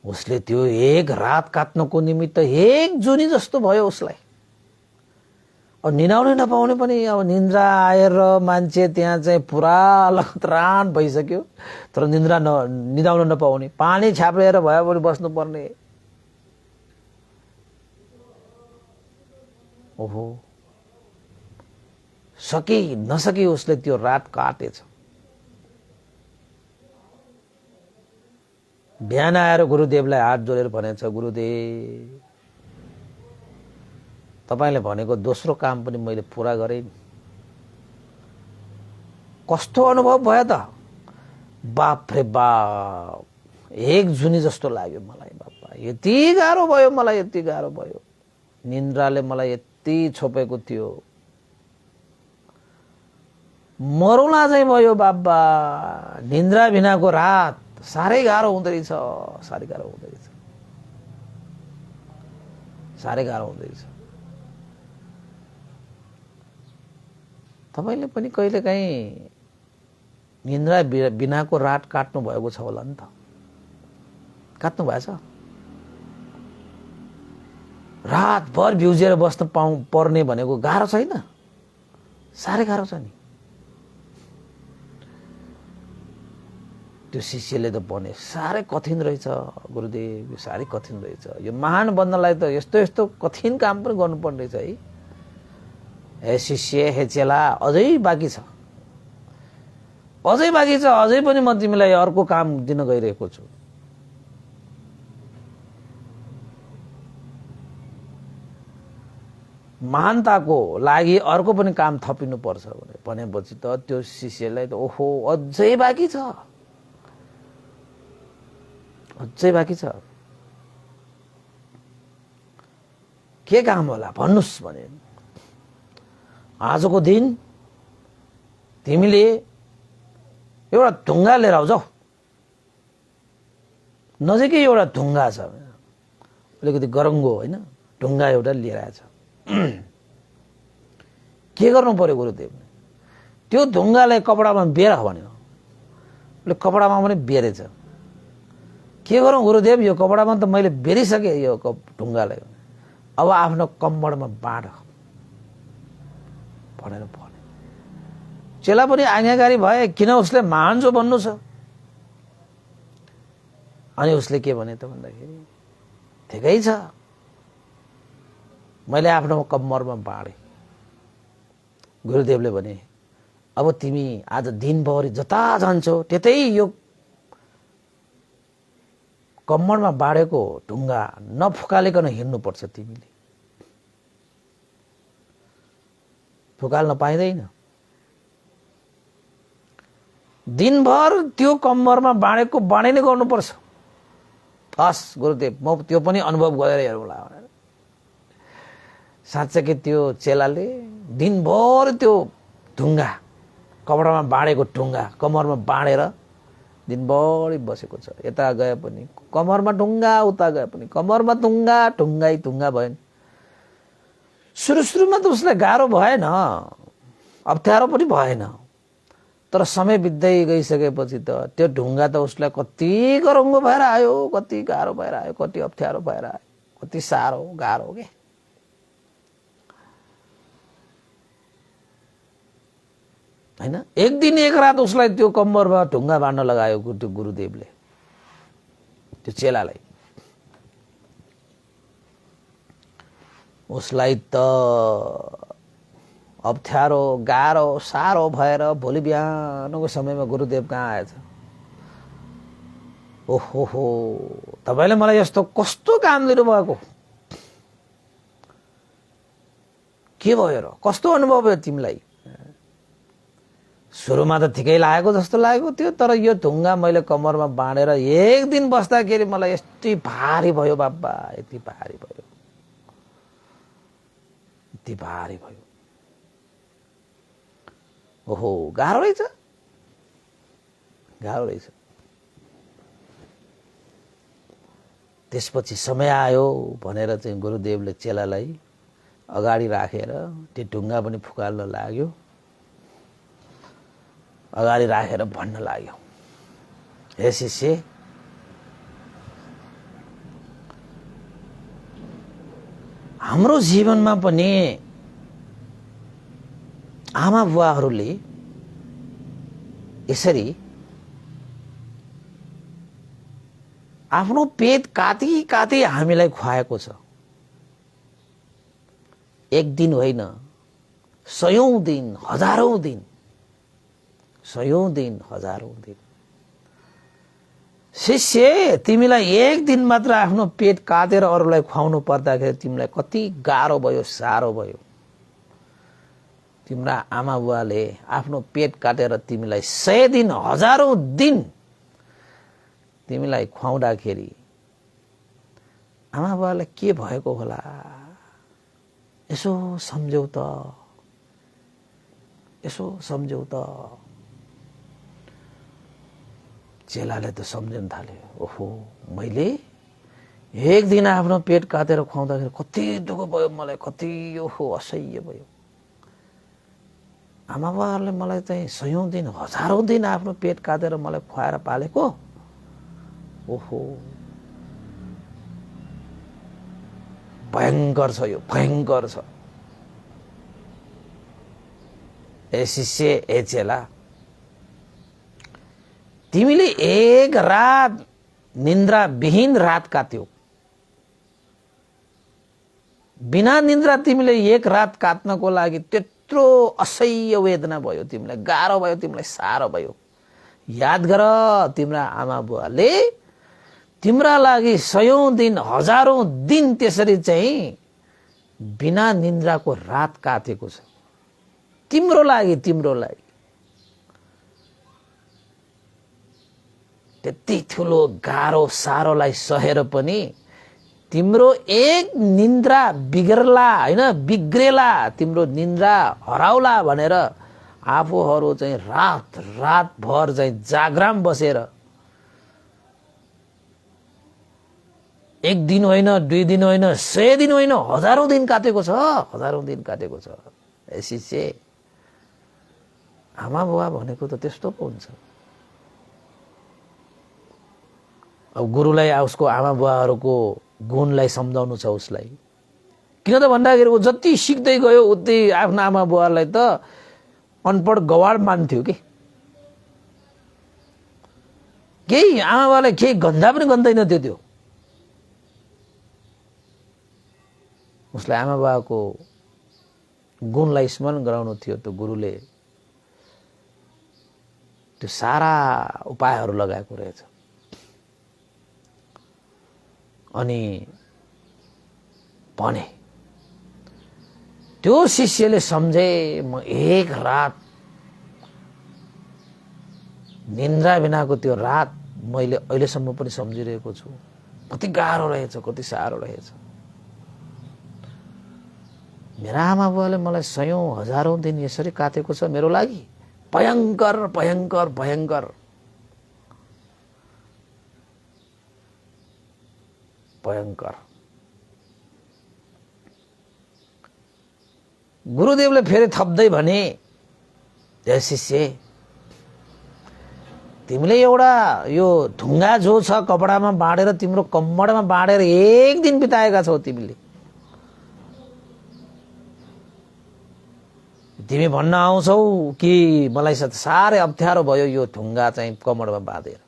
A: उसले त्यो एक रात काट्नको निमित्त एक जुनी जस्तो भयो उसलाई। अब निदाउनै नपाउने पनि, अब निन्द्रा आएर मान्छे त्यहाँ चाहिँ पुरा लखतरान भइसक्यो, तर निदाउन नपाउने, पानी छ्याप्रेर भयो भने बस्नुपर्ने। ओहो, नसकी उसले त्यो रात काटेछ। बिहान आएर गुरुदेवलाई हात जोडेर भनेछ, गुरुदेव तपाईले भनेको दोस्रो काम पनि मैले पूरा गरेँ। कस्तो अनुभव भयो त? बाप रे बाप, एक जुनी जस्तो लाग्यो मलाई बाबा। यति गाह्रो भयो मलाई, यति गाह्रो भयो। निन्द्राले मलाई यति छोपेको थियो, मरौला चाहिँ भयो बाबा। निन्द्रा बिनाको रात साह्रै गाह्रो हुँदो रहेछ, साह्रै गाह्रो हुँदो रहेछ, साह्रै गाह्रो हुँदो रहेछ। तपाईले पनि कहिलेकाहीँ निन्द्रा बिनाको रात काट्नु भएको छ होला नि त? काट्नु भएछ? रातभर भ्युजेर बस्न पर्ने भनेको गाह्रो छैन? साह्रै गाह्रो छ नि। त्यो शिष्यले त भने साह्रै कठिन रहेछ गुरुदेव, यो साह्रै कठिन रहेछ। यो महान बन्नलाई त यस्तो यस्तो कठिन काम पनि गर्नुपर्ने रहेछ है। हे शिष्य, हे चेला, अझै बाँकी छ, अझै बाँकी छ। अझै पनि म तिमीलाई अर्को काम दिन गइरहेको छु। महानताको लागि अर्को पनि काम थपिनु पर्छ भनेपछि त त्यो शिष्यलाई त ओहो अझै बाँकी छ, अझै बाँकी छ। के काम होला भन्नुस् भने, आजको दिन तिमीले एउटा ढुङ्गा लिएर आऊ, जाऊ। नजिकै एउटा ढुङ्गा छ, अलिकति गरङ्गो होइन, ढुङ्गा एउटा लिएर आएछ। के गर्नु पर्यो गुरुदेवले? त्यो ढुङ्गालाई कपडामा बेर भन्यो। उसले कपडामा पनि बेरेछ। के गरौँ गुरुदेव, यो कपडामा त मैले बेरिसकेँ यो ढुङ्गालाई, अब आफ्नो कम्मरमा बाँड भनेर भने। चेला पनि आज्ञाकारी भए, किन उसले महान्जो भन्नु छ। अनि उसले के भने त भन्दाखेरि, ठिकै छ, मैले आफ्नो कम्मरमा बाँडे। गुरुदेवले भने, अब तिमी आज दिनभरि जता जान्छौ त्यतै यो कम्मरमा बाँडेको ढुङ्गा नफुकालिकन हिँड्नुपर्छ। तिमीले फुकाल्न पाइँदैन। दिनभर त्यो कम्मरमा बाँडेको बाँडे नै गर्नुपर्छ। हस् गुरुदेव, म त्यो पनि अनुभव गरेर हेरौँला भनेर साँच्चै त्यो चेलाले दिनभर त्यो ढुङ्गा, कपडामा बाँडेको ढुङ्गा कम्मरमा बाँडेर दिनभरि बसेको छ। यता गए पनि कम्मरमा ढुङ्गा, उता गए पनि कम्मरमा ढुङ्गा, ढुङ्गै ढुङ्गा भयो। सुरुमा त उसलाई गाह्रो भएन, अप्ठ्यारो पनि भएन, तर समय बित्दै गइसकेपछि त त्यो ढुङ्गा त उसलाई कति गरङ्गो भएर आयो, कति गाह्रो भएर आयो, कति अप्ठ्यारो भएर आयो, कति साह्रो गाह्रो के। हैन, एक दिन एक रात उसलाई त्यो कम्मरमा ढुङ्गा बाँड्न लगायो त्यो गुरुदेवले त्यो चेलालाई। उसलाई त अप्ठ्यारो गाह्रो साह्रो भएर भोलि बिहानको समयमा गुरुदेव कहाँ आएछ। ओहो हो, तपाईले मलाई यस्तो कस्तो काम दिनुभएको, के भयो र, कस्तो अनुभव भयो तिमीलाई? सुरुमा त ठिकै लागेको जस्तो लागेको थियो, तर यो ढुङ्गा मैले कम्मरमा बाँडेर एक दिन बस्दाखेरि मलाई यति भारी भयो बाबा, यति भारी भयो, यति भारी भयो। ओहो, गाह्रो रहेछ, गाह्रो रहेछ। त्यसपछि समय आयो भनेर चाहिँ गुरुदेवले चेलालाई अगाडि राखेर त्यो ढुङ्गा पनि फुकाल्न लाग्यो। अगाडि राखेर भन्न लाग्यो, हे शिष्य, हाम्रो जीवनमा पनि आमा बुवाहरूले यसरी आफ्नो पेट काटी काटी हामीलाई खुवाएको छ। एक दिन होइन, सयौं दिन, हजारौं दिन, सयौं दिन, हजारौं दिन। शिष्य, तिमीलाई एक दिन मात्र आफ्नो पेट काटेर अरूलाई खुवाउनु पर्दाखेरि तिमीलाई कति गाह्रो भयो, साह्रो भयो। तिम्रा आमा बुवाले आफ्नो पेट काटेर तिमीलाई 100 दिन, हजारौं दिन तिमीलाई खुवाउँदाखेरि आमा बाबालाई के भएको होला यसो सम्झौ त, यसो सम्झौ त। चेलाले त सम्झन थाल्यो, ओहो मैले एक दिन आफ्नो पेट काटेर खुवाउँदाखेरि कति दुःख भयो मलाई, कति ओहो असह्य भयो। आमा बाबाले मलाई चाहिँ सयौं दिन हजारौं दिन आफ्नो पेट काटेर मलाई खुवाएर पालेको, ओहो भयंकर छ, यो भयंकर छ। ए शिष्य, ए चेला, तिमीले एक रात निन्द्रा विहीन रात काट्यौ। बिना निन्द्रा तिमीले एक रात काट्नको लागि त्यत्रो असह्य वेदना भयो, तिमीलाई गाह्रो भयो, तिमीलाई साह्रो भयो। याद गर, तिम्रा आमा बुवाले तिम्रा लागि सयौं दिन हजारौं दिन त्यसरी चाहिँ बिना निन्द्राको रात काटेको छ, तिम्रो लागि, तिम्रो लागि। त्यति ठुलो गाह्रो साह्रोलाई सहेर पनि तिम्रो एक निन्द्रा बिग्रला हैन, बिग्रेला, तिम्रो निन्द्रा हराउला भनेर आफूहरू चाहिँ रात रात भर चाहिँ जागराम बसेर एक दिन होइन, दुई दिन होइन, 100 दिन होइन, हजारौं दिन काटेको छ, हजारौं दिन काटेको छ। यसै आमा बुवा भनेको त त्यस्तो पो हुन्छ। अब गुरुलाई उसको आमा बुवाहरूको गुणलाई सम्झाउनु छ उसलाई। किन त भन्दाखेरि ऊ जति सिक्दै गयो उतै आफ्नो आमा बुवालाई त अनपढ गवाड मान्थ्यो कि। केही आमा बुवालाई केही गन्दा पनि गन्दैन थियो त्यो। उसलाई आमा बुवाको गुणलाई स्मरण गराउनु थियो त गुरुले त्यो सारा उपायहरू लगाएको रहेछ। अनि भने त्यो शिष्यले सम्झे, म एक रात निन्द्रा बिनाको त्यो रात मैले अहिलेसम्म पनि सम्झिरहेको छु। कति गाह्रो रहेछ, कति साह्रो रहेछ। मेरा आमा बुवाले मलाई सयौं हजारौं दिन यसरी काटेको छ मेरो लागि। भयंकर भयंकर भयंकर भयंकर। गुरुदेवले फेरि थप्दै भने, जय शिष्य, तिमीले एउटा यो ढुङ्गा जो छ कपडामा बाँडेर तिम्रो कम्मरमा बाँडेर एक दिन बिताएका छौ। तिमी भन्न आउँछौ कि मलाई साह्रै अप्ठ्यारो भयो यो ढुङ्गा चाहिँ कमरमा बाँधेर।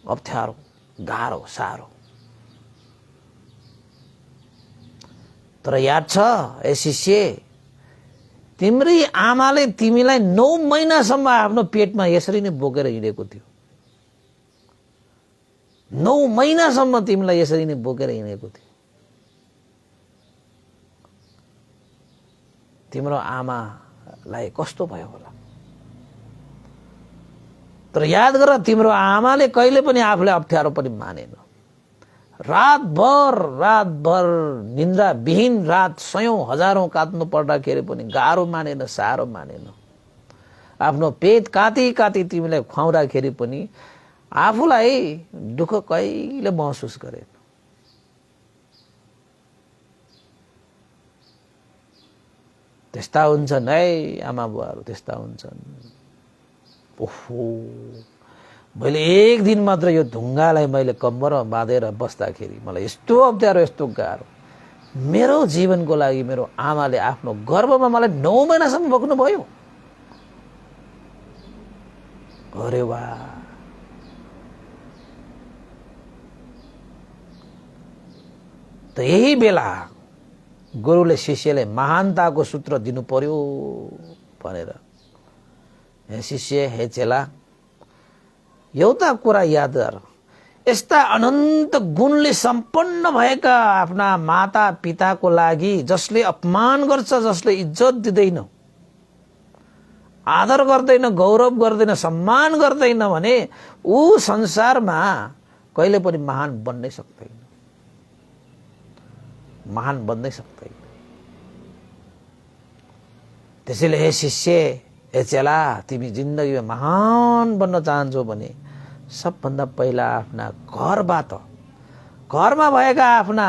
A: अप्ठ्यारो, गाह्रो, साह्रो। तर याद छ ए शिष्य, तिम्री आमाले तिमीलाई 9 महिनासम्म आफ्नो पेटमा यसरी नै बोकेर हिँडेको थियो। 9 महिनासम्म तिमीलाई यसरी नै बोकेर हिँडेको थियो। तिम्रो आमालाई कस्तो भयो होला। तर याद गर, तिम्रो आमाले कहिले पनि आफूलाई अप्ठ्यारो पनि मानेन। रातभर निन्द्रा विहीन रात सयौं हजारौं काट्नु पर्दाखेरि पनि गाह्रो मानेन, साह्रो मानेन। आफ्नो पेट काटी काटी तिमीलाई खुवाउँदाखेरि पनि आफूलाई दुःख कहिले महसुस गरेन। त्यस्ता हुन्छन् है आमा बुवाहरू, त्यस्ता हुन्छन्। ओहो, मैले एक दिन मात्र यो ढुङ्गालाई मैले कम्मरमा बाँधेर बस्दाखेरि मलाई यस्तो अप्ठ्यारो, यस्तो गाह्रो। मेरो जीवनको लागि मेरो आमाले आफ्नो गर्भमा मलाई 9 महिनासम्म बोक्नु भयो। अरे वाह! त यही बेला गुरुले शिष्यले महानताको सूत्र दिनु पर्यो भनेर। हे शिष्य, हे चेला, एउटा कुरा याद गर, यस्ता अनन्त गुणले सम्पन्न भएका आफ्ना माता पिताको लागि जसले अपमान गर्छ, जसले इज्जत दिँदैन, आदर गर्दैन, गौरव गर्दैन, सम्मान गर्दैन भने ऊ संसारमा कहिले पनि महान बन्नै सक्दैन, महान बन्नै सक्दैन। त्यसैले हे शिष्य, हे चेला, तिमी जिन्दगीमा महान बन्न चाहन्छौ भने सबभन्दा पहिला आफ्ना घरमा भएका आफ्ना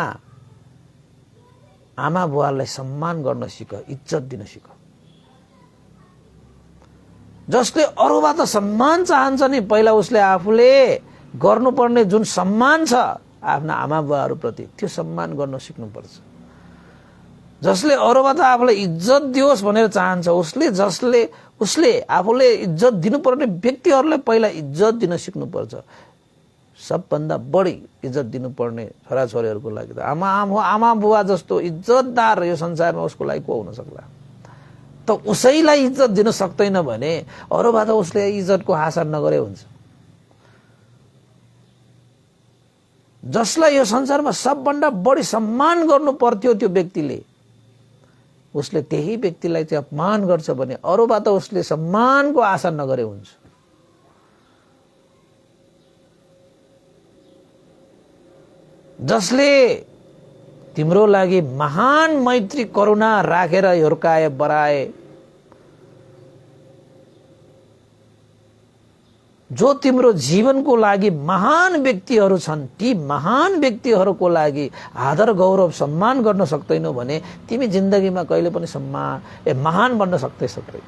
A: आमा बुवालाई सम्मान गर्न सिक, इज्जत दिन सिक। जसले अरूबाट सम्मान चाहन्छ नि पहिला उसले आफूले गर्नुपर्ने जुन सम्मान छ आफ्ना आमा बुवाहरूप्रति त्यो सम्मान गर्न सिक्नुपर्छ। जसले अरूबाट आफूलाई इज्जत दियोस् भनेर चाहन्छ उसले आफूले इज्जत दिनुपर्ने व्यक्तिहरूलाई पहिला इज्जत दिन सिक्नुपर्छ। सबभन्दा बढी इज्जत दिनुपर्ने छोराछोरीहरूको लागि त आमा बुवा जस्तो इज्जतदार यो संसारमा उसको लागि को हुन सक्ला। त उसैलाई इज्जत दिन सक्दैन भने अरूबाट उसले इज्जतको आशा नगरे हुन्छ। जसलाई यो संसारमा सबभन्दा बढी सम्मान गर्नु पर्थ्यो त्यो व्यक्तिले उसले त्यही व्यक्तिलाई चाहिँ अपमान गर्छ भने अरूबाट उसले सम्मानको आशा नगरे हुन्छ। जसले तिम्रो लागि महान मैत्री करुणा राखेर हुर्काए बढाए, जो तिम्रो जीवनको लागि महान व्यक्तिहरू छन् ती महान व्यक्तिहरूको लागि आदर गौरव सम्मान गर्न सक्दैनौ भने तिमी जिन्दगीमा कहिले पनि महान बन्न सक्दैन।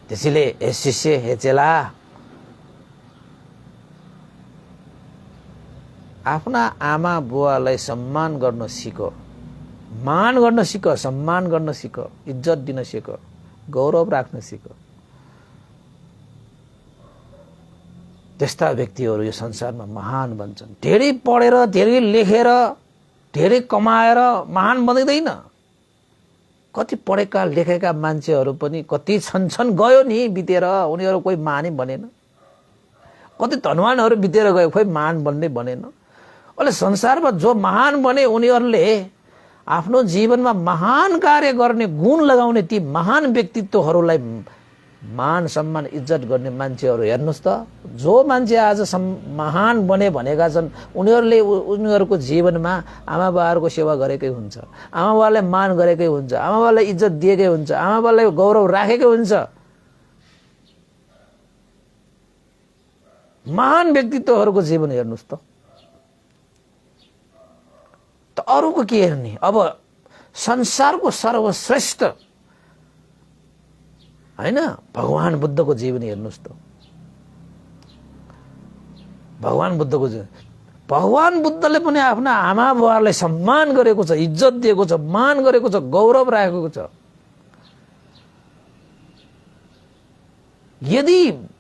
A: त्यसैले हे शिष्य, हे चेला, आफ्ना आमा बुवालाई सम्मान गर्न सिक, मान गर्न सिक, सम्मान गर्न सिक, इज्जत दिन सिक, गौरव राख्न सिक। त्यस्ता व्यक्तिहरू यो संसारमा महान बन्छन्। धेरै पढेर, धेरै लेखेर, धेरै कमाएर महान बन्दैन। कति पढेका लेखेका मान्छेहरू पनि कति छन् गयो नि बितेर, उनीहरू कोही महानै बनेन। कति धनवानहरू बितेर गयो, खोइ महान बन्नै बनेन। अहिले संसारमा जो महान बने उनीहरूले आफ्नो जीवनमा महान कार्य गर्ने गुण लगाउने ती महान व्यक्तित्वहरूलाई मान सम्मान इज्जत गर्ने मान्छेहरू हेर्नुहोस् त। जो मान्छे आज महान बने भनेका छन् उनीहरूले उनीहरूको जीवनमा आमा बाबाहरूको सेवा गरेकै हुन्छ, आमा बाबालाई मान गरेकै हुन्छ, आमा बाबालाई इज्जत दिएकै हुन्छ, आमा बाबालाई गौरव राखेकै हुन्छ। महान व्यक्तित्वहरूको जीवन हेर्नुहोस् त अरूको के हेर्ने। अब संसारको सर्वश्रेष्ठ हैन भगवान बुद्धको जीवन हेर्नुहोस् त। भगवान बुद्धले पनि आफ्ना आमा बुवालाई सम्मान गरेको छ, इज्जत दिएको छ, मान गरेको छ, गौरव राखेको छ। यदि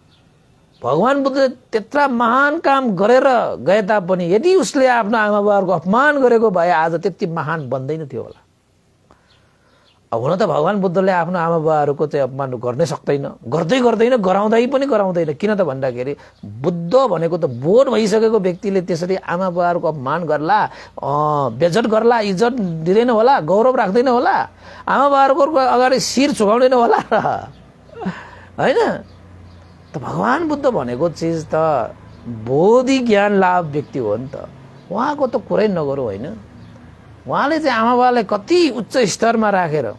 A: भगवान बुद्धले त्यत्रा महान काम गरेर गए तापनि यदि उसले आफ्नो आमा बाबाहरूको अपमान गरेको भए आज त्यति महान बन्दैन थियो होला। अब हुन त भगवान बुद्धले आफ्नो आमा बाबाहरूको चाहिँ अपमान गर्नै सक्दैन, गर्दैन, गराउँदैन। किन त भन्दाखेरि बुद्ध भनेको त बोध भइसकेको व्यक्तिले त्यसरी आमा बाबाहरूको अपमान गर्ला, बेइज्जत गर्ला, इज्जत दिँदैन होला, गौरव राख्दैन होला, आमा बाबाहरूको अगाडि शिर झुकाउँदैन होला हैन। त भगवान बुद्ध भनेको चिज त बोधि ज्ञान लाभ व्यक्ति हो नि त। उहाँको त कुरै नगरौँ होइन। उहाँले चाहिँ आमा बाबालाई कति उच्च स्तरमा राखेर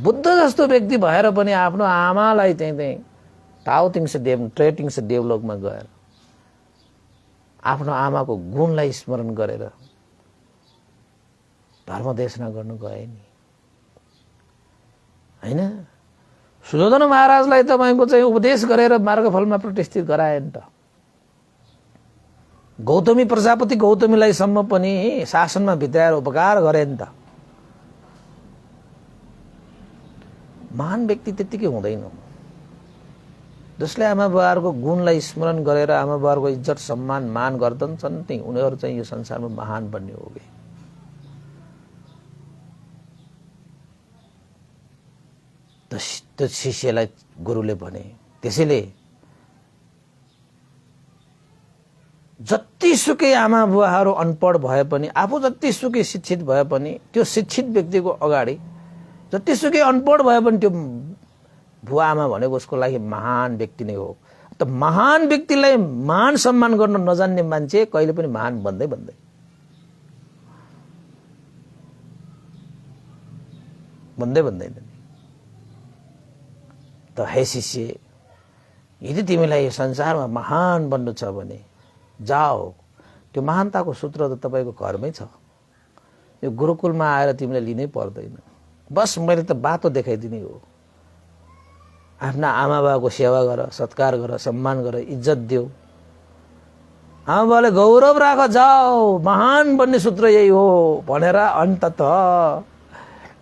A: बुद्ध जस्तो व्यक्ति भएर पनि आफ्नो आमालाई चाहिँ ट्रेटिङ से डेभलपमा गएर आफ्नो आमाको गुणलाई स्मरण गरेर धर्म देशना गर्नु गए नि हैन। सुयोधन महाराजलाई तपाईको चाहिँ उपदेश गरेर मार्गफलमा प्रतिष्ठित गराए नि त। गौतमी प्रजापति गौतमीलाई सम्म पनि शासनमा भित्राएर उपकार गरे नि त। महान व्यक्ति त्यतिकै हुँदैन। जसले आमा बाबाहरूको गुणलाई स्मरण गरेर आमा बाबाहरूको इज्जत सम्मान मान गर्दछन् नि उनीहरू चाहिँ यो संसारमा महान बन्ने हो गए। त्यो शिष्यलाई गुरुले भने त्यसैले जतिसुकै आमा बुवाहरू अनपढ भए पनि आफू जतिसुकै शिक्षित भए पनि त्यो शिक्षित व्यक्तिको अगाडि जतिसुकै अनपढ भए पनि त्यो बुवा आमा भनेको उसको लागि महान व्यक्ति नै हो। त महान व्यक्तिलाई मान सम्मान गर्न नजान्ने मान्छे कहिले पनि महान बन्दैन त। हे शिष्य, यदि तिमीलाई यो संसारमा महान बन्नु छ भने जाओ, त्यो महानताको सूत्र त तपाईको घरमै छ। यो गुरुकुलमा आएर तिमीले लिनै पर्दैन। बस मैले त बाटो देखाइदिने हो। आफ्ना आमा बाबाको सेवा गर, सत्कार गर, सम्मान गर, इज्जत देऊ। आमा बाबाले गौरव राख, जाओ, महान बन्ने सूत्र यही हो भनेर अन्ततः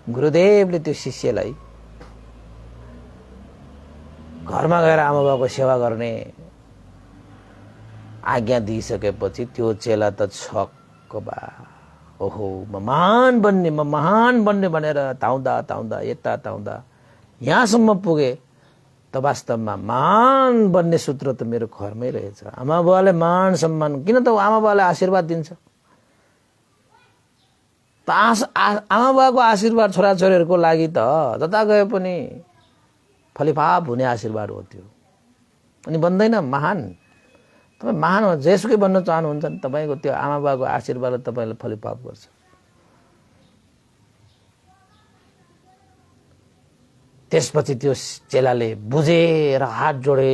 A: गुरुदेवले त्यो शिष्यलाई घरमा गएर आमा बाबाको सेवा गर्ने आज्ञा दिइसकेपछि त्यो चेला त छक्क बा। ओहो, म महान बन्ने भनेर धाउँदा यता धाउँदा यहाँसम्म पुगे त वास्तवमा महान बन्ने सूत्र त मेरो घरमै रहेछ। आमा बाबाले मान सम्मान, किन त आमा बाबाले आशीर्वाद दिन्छ त। आमा बाबाको आशीर्वाद छोराछोरीहरूको लागि त जता गए पनि फलिफाप हुने आशीर्वाद हो त्यो। अनि बन्दैन महान। तपाईँ महान हो, जेसुकै बन्न चाहनुहुन्छ नि, तपाईँको त्यो आमा बाबाको आशीर्वादले तपाईँलाई फलिफाप गर्छ। त्यसपछि त्यो चेलाले बुझेर हात जोडे,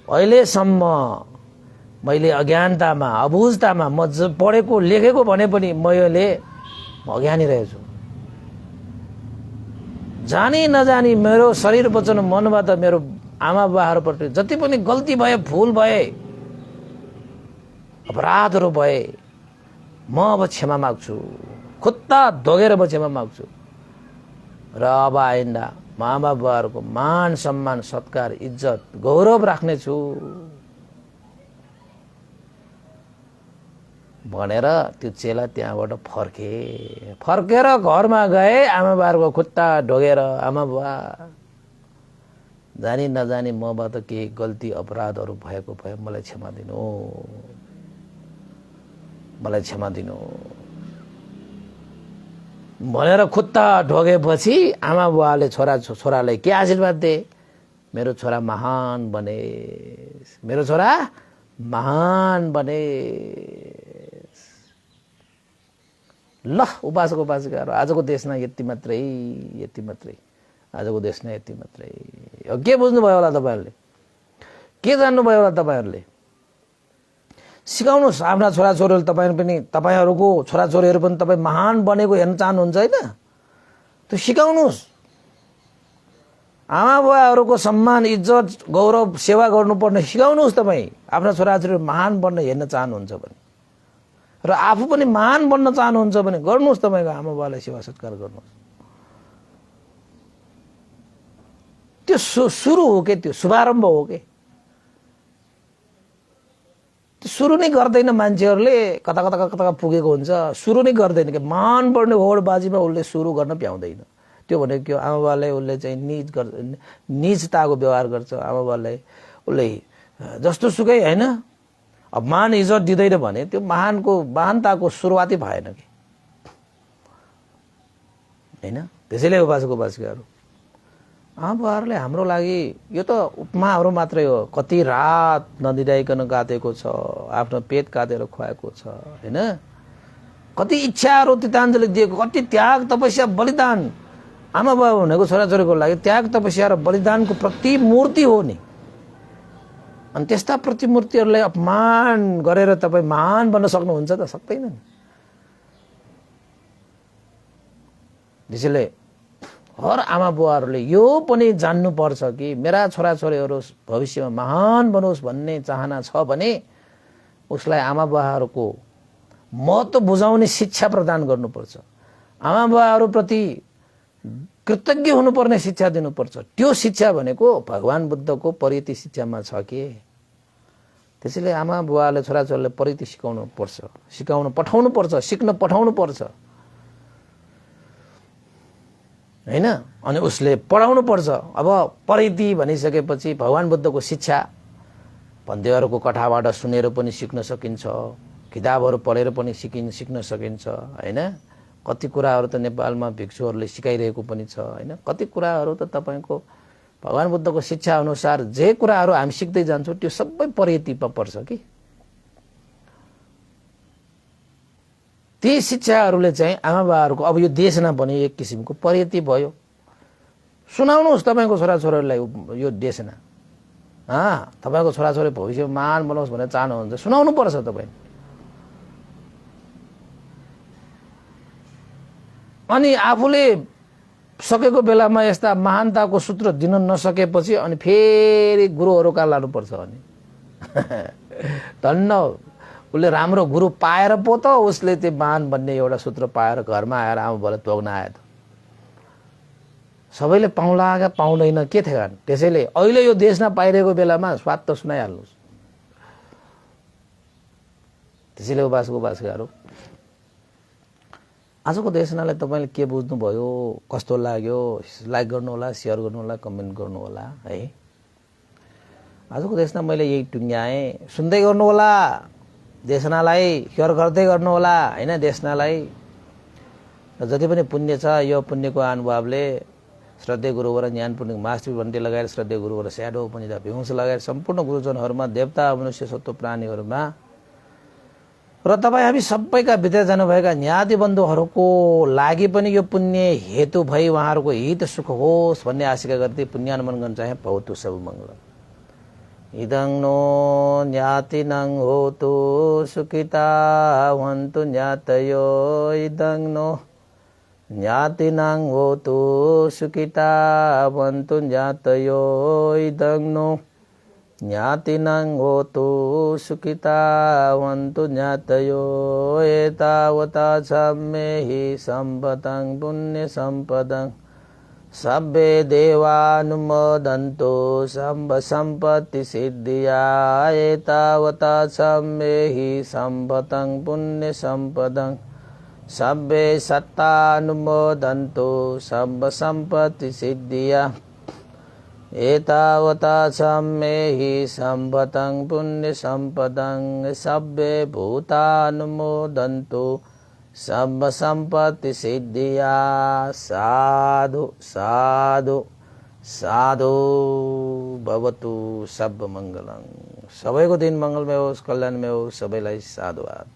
A: अहिलेसम्म मैले अज्ञानतामा, अबुझतामा म पढेको लेखेको भने पनि म अज्ञानी रहेछु। जानी नजानी मेरो शरीर वचन मनबाट मेरो आमा बाबाहरूप्रति जति पनि गल्ती भए, भुल भए, अपराधहरू भए, म अब क्षमा माग्छु। खुट्टा धोगेर म क्षमा माग्छु र अब आइन्दा म आमा बाबाहरूको मान सम्मान, सत्कार, इज्जत, गौरव राख्नेछु भनेर त्यो चेला त्यहाँबाट फर्केर घरमा गए। आमा बाबाको खुट्टा ढोगेर, आमा बाबा जानी नजानी मबाट केही गल्ती अपराधहरू भएको भए मलाई क्षमा दिनु भनेर खुट्टा ढोगेपछि आमा बाबाले छोरालाई के आशीर्वाद दिए? मेरो छोरा महान बने। ल उपासकहरू, आजको देशमा यति मात्रै। के बुझ्नुभयो होला तपाईँहरूले? के जान्नुभयो होला तपाईँहरूले? सिकाउनुहोस् आफ्ना छोराछोरीहरू। तपाईँहरूको छोराछोरीहरू पनि तपाईँ महान बनेको हेर्न चाहनुहुन्छ होइन? त्यो सिकाउनुहोस्। आमा बाबाहरूको सम्मान, इज्जत, गौरव, सेवा गर्नुपर्ने सिकाउनुहोस्। तपाईँ आफ्ना छोराछोरीहरू महान बन्न हेर्न चाहनुहुन्छ भने र आफू पनि महान बन्न चाहनुहुन्छ भने गर्नुहोस्। तपाईँको आमा बाबालाई सेवा सत्कार गर्नुहोस्। त्यो सुरु हो के? त्यो शुभारम्भ हो के? त्यो सुरु नै गर्दैन। मान्छेहरूले कता पुगेको हुन्छ, सुरु नै गर्दैन के? महान बढ्ने होडबाजीमा उसले सुरु गर्न पाउँदैन। त्यो भनेको के? आमा बाबालाई उसले चाहिँ निजताको व्यवहार गर्छ। आमा बाबालाई उसले जस्तो सुकै होइन, अब मान इज्जत दिँदैन भने त्यो महानताको सुरुवातै भएन कि होइन? त्यसैले उपासकहरू, आमा बाबाहरूले हाम्रो लागि यो त उपमाहरू मात्रै हो। कति रात नदिराइकन गातेको छ, आफ्नो पेट काटेर खुवाएको छ होइन? कति इच्छाहरू तिताञ्जली दिएको, कति त्याग, तपस्या, बलिदान। आमा बाबा भनेको छोराछोरीको लागि त्याग, तपस्या र बलिदानको प्रतिमूर्ति हो नि। अनि त्यस्ता प्रतिमूर्तिहरूलाई अपमान गरेर तपाईँ महान बन्न सक्नुहुन्छ त? सक्दैन नि। त्यसैले हर आमा बुवाहरूले यो पनि जान्नुपर्छ कि मेरा छोराछोरीहरू भविष्यमा महान बनोस् भन्ने चाहना छ भने उसलाई आमा बुवाहरूको महत्त्व बुझाउने शिक्षा प्रदान गर्नुपर्छ। आमा बुवाहरूप्रति कृतज्ञ हुनुपर्ने शिक्षा दिनुपर्छ। त्यो शिक्षा भनेको भगवान बुद्धको परिति शिक्षामा छ कि। त्यसैले आमा बुवाले छोराछोरीलाई परिति सिकाउनु पर्छ, सिक्न पठाउनु पर्छ होइन? अनि उसले पढाउनु पर्छ। अब परिति भनिसकेपछि भगवान बुद्धको शिक्षा भन्देहरूको कथाबाट सुनेर पनि सिक्न सकिन्छ, किताबहरू पढेर पनि सिक्न सकिन्छ होइन? कति कुराहरू त नेपालमा भिक्षुहरूले सिकाइरहेको पनि छ हैन। कति कुराहरू त तपाईको भगवान बुद्धको शिक्षा अनुसार जे कुराहरू हामी सिक्दै जान्छौँ त्यो सबै परियतिमा पर्छ कि। ती शिक्षाहरूले चाहिँ आमाबाहरूको अब यो देशना पनि एक किसिमको परियति भयो। सुनाउनुहोस् तपाईको छोराछोरीलाई यो देशना। तपाईको छोराछोरी भविष्यमा महान बनाओस् भनेर चाहनुहुन्छ सुनाउनु पर्छ तपाईँ। अनि आफूले सकेको बेलामा यस्ता महानताको सूत्र दिन नसकेपछि अनि फेरि गुरुहरू कहाँ लानुपर्छ अनि धन्न उसले राम्रो गुरु पाएर पो त उसले त्यो महान भन्ने एउटा सूत्र पाएर घरमा आएर आमाबाले तोक्न आयो त। सबैले पाउला क्या पाउँदैन के ठेगान। त्यसैले अहिले यो देशमा पाइरहेको बेलामा स्वाद त सुनाइहाल्नुहोस्। त्यसैले उबासकाहरू आजको देशनालाई तपाईँले के बुझ्नुभयो, कस्तो लाग्यो, लाइक गर्नुहोला, सेयर गर्नुहोला, कमेन्ट गर्नुहोला है। आजको देशना मैले यही टुङ्ग्याएँ। सुन्दै गर्नुहोला देशनालाई, सेयर गर्दै गर्नुहोला हैन। देशनालाई जति पनि पुण्य छ यो पुण्यको अनुभवले श्रद्धेय गुरुवर ज्ञान पुण्य मास्टर भन्टी लगाएर श्रद्धेय गुरुवर स्याडो पनि भिहुस लगाएर सम्पूर्ण गुरुजनहरूमा, देवता मनुष्य सत्व प्राणीहरूमा र तपाईँ हामी सबैका भित्र जानुभएका ज्ञाति बन्धुहरूको लागि पनि यो पुण्य हेतु भई उहाँहरूको हित सुख होस् भन्ने आशिका गर्दै पुण्यानुमन गर्न चाहे भवतु सब मङ्गलम्। इदं नो ज्ञातिनं होतु सुखिता भवन्तु ज्ञातयो। इदं नो ज्ञातिनं होतु सुखिता भवन्तु ज्ञातयो। इदं नो ज्ञातिनं होतु सुखिता भवन्तु ज्ञातयो। एतावता सम्मेहि सम्पदं पुण्य सम्पदं सब्बे देवानुमोदन्तु सम्भ सम्पत्ति सिद्धिया। एतावता सम्मेहि सम्पदं पुण्य सम्पदं सब्बे सत्तानुमोदन्तु सम्भ सम्पत्ति सिद्धिया। एतावता सम्मेहि सम्पदं पुण्य सम्पदं सब्बे भूतानुमोदन्तु सब संपत्ति सिद्धिया। साधु साधु साधु भवतु सब मंगलम्। सबैको दिन मंगलमय होस्, कल्याणमय होस्। सबैलाई साधुवाद।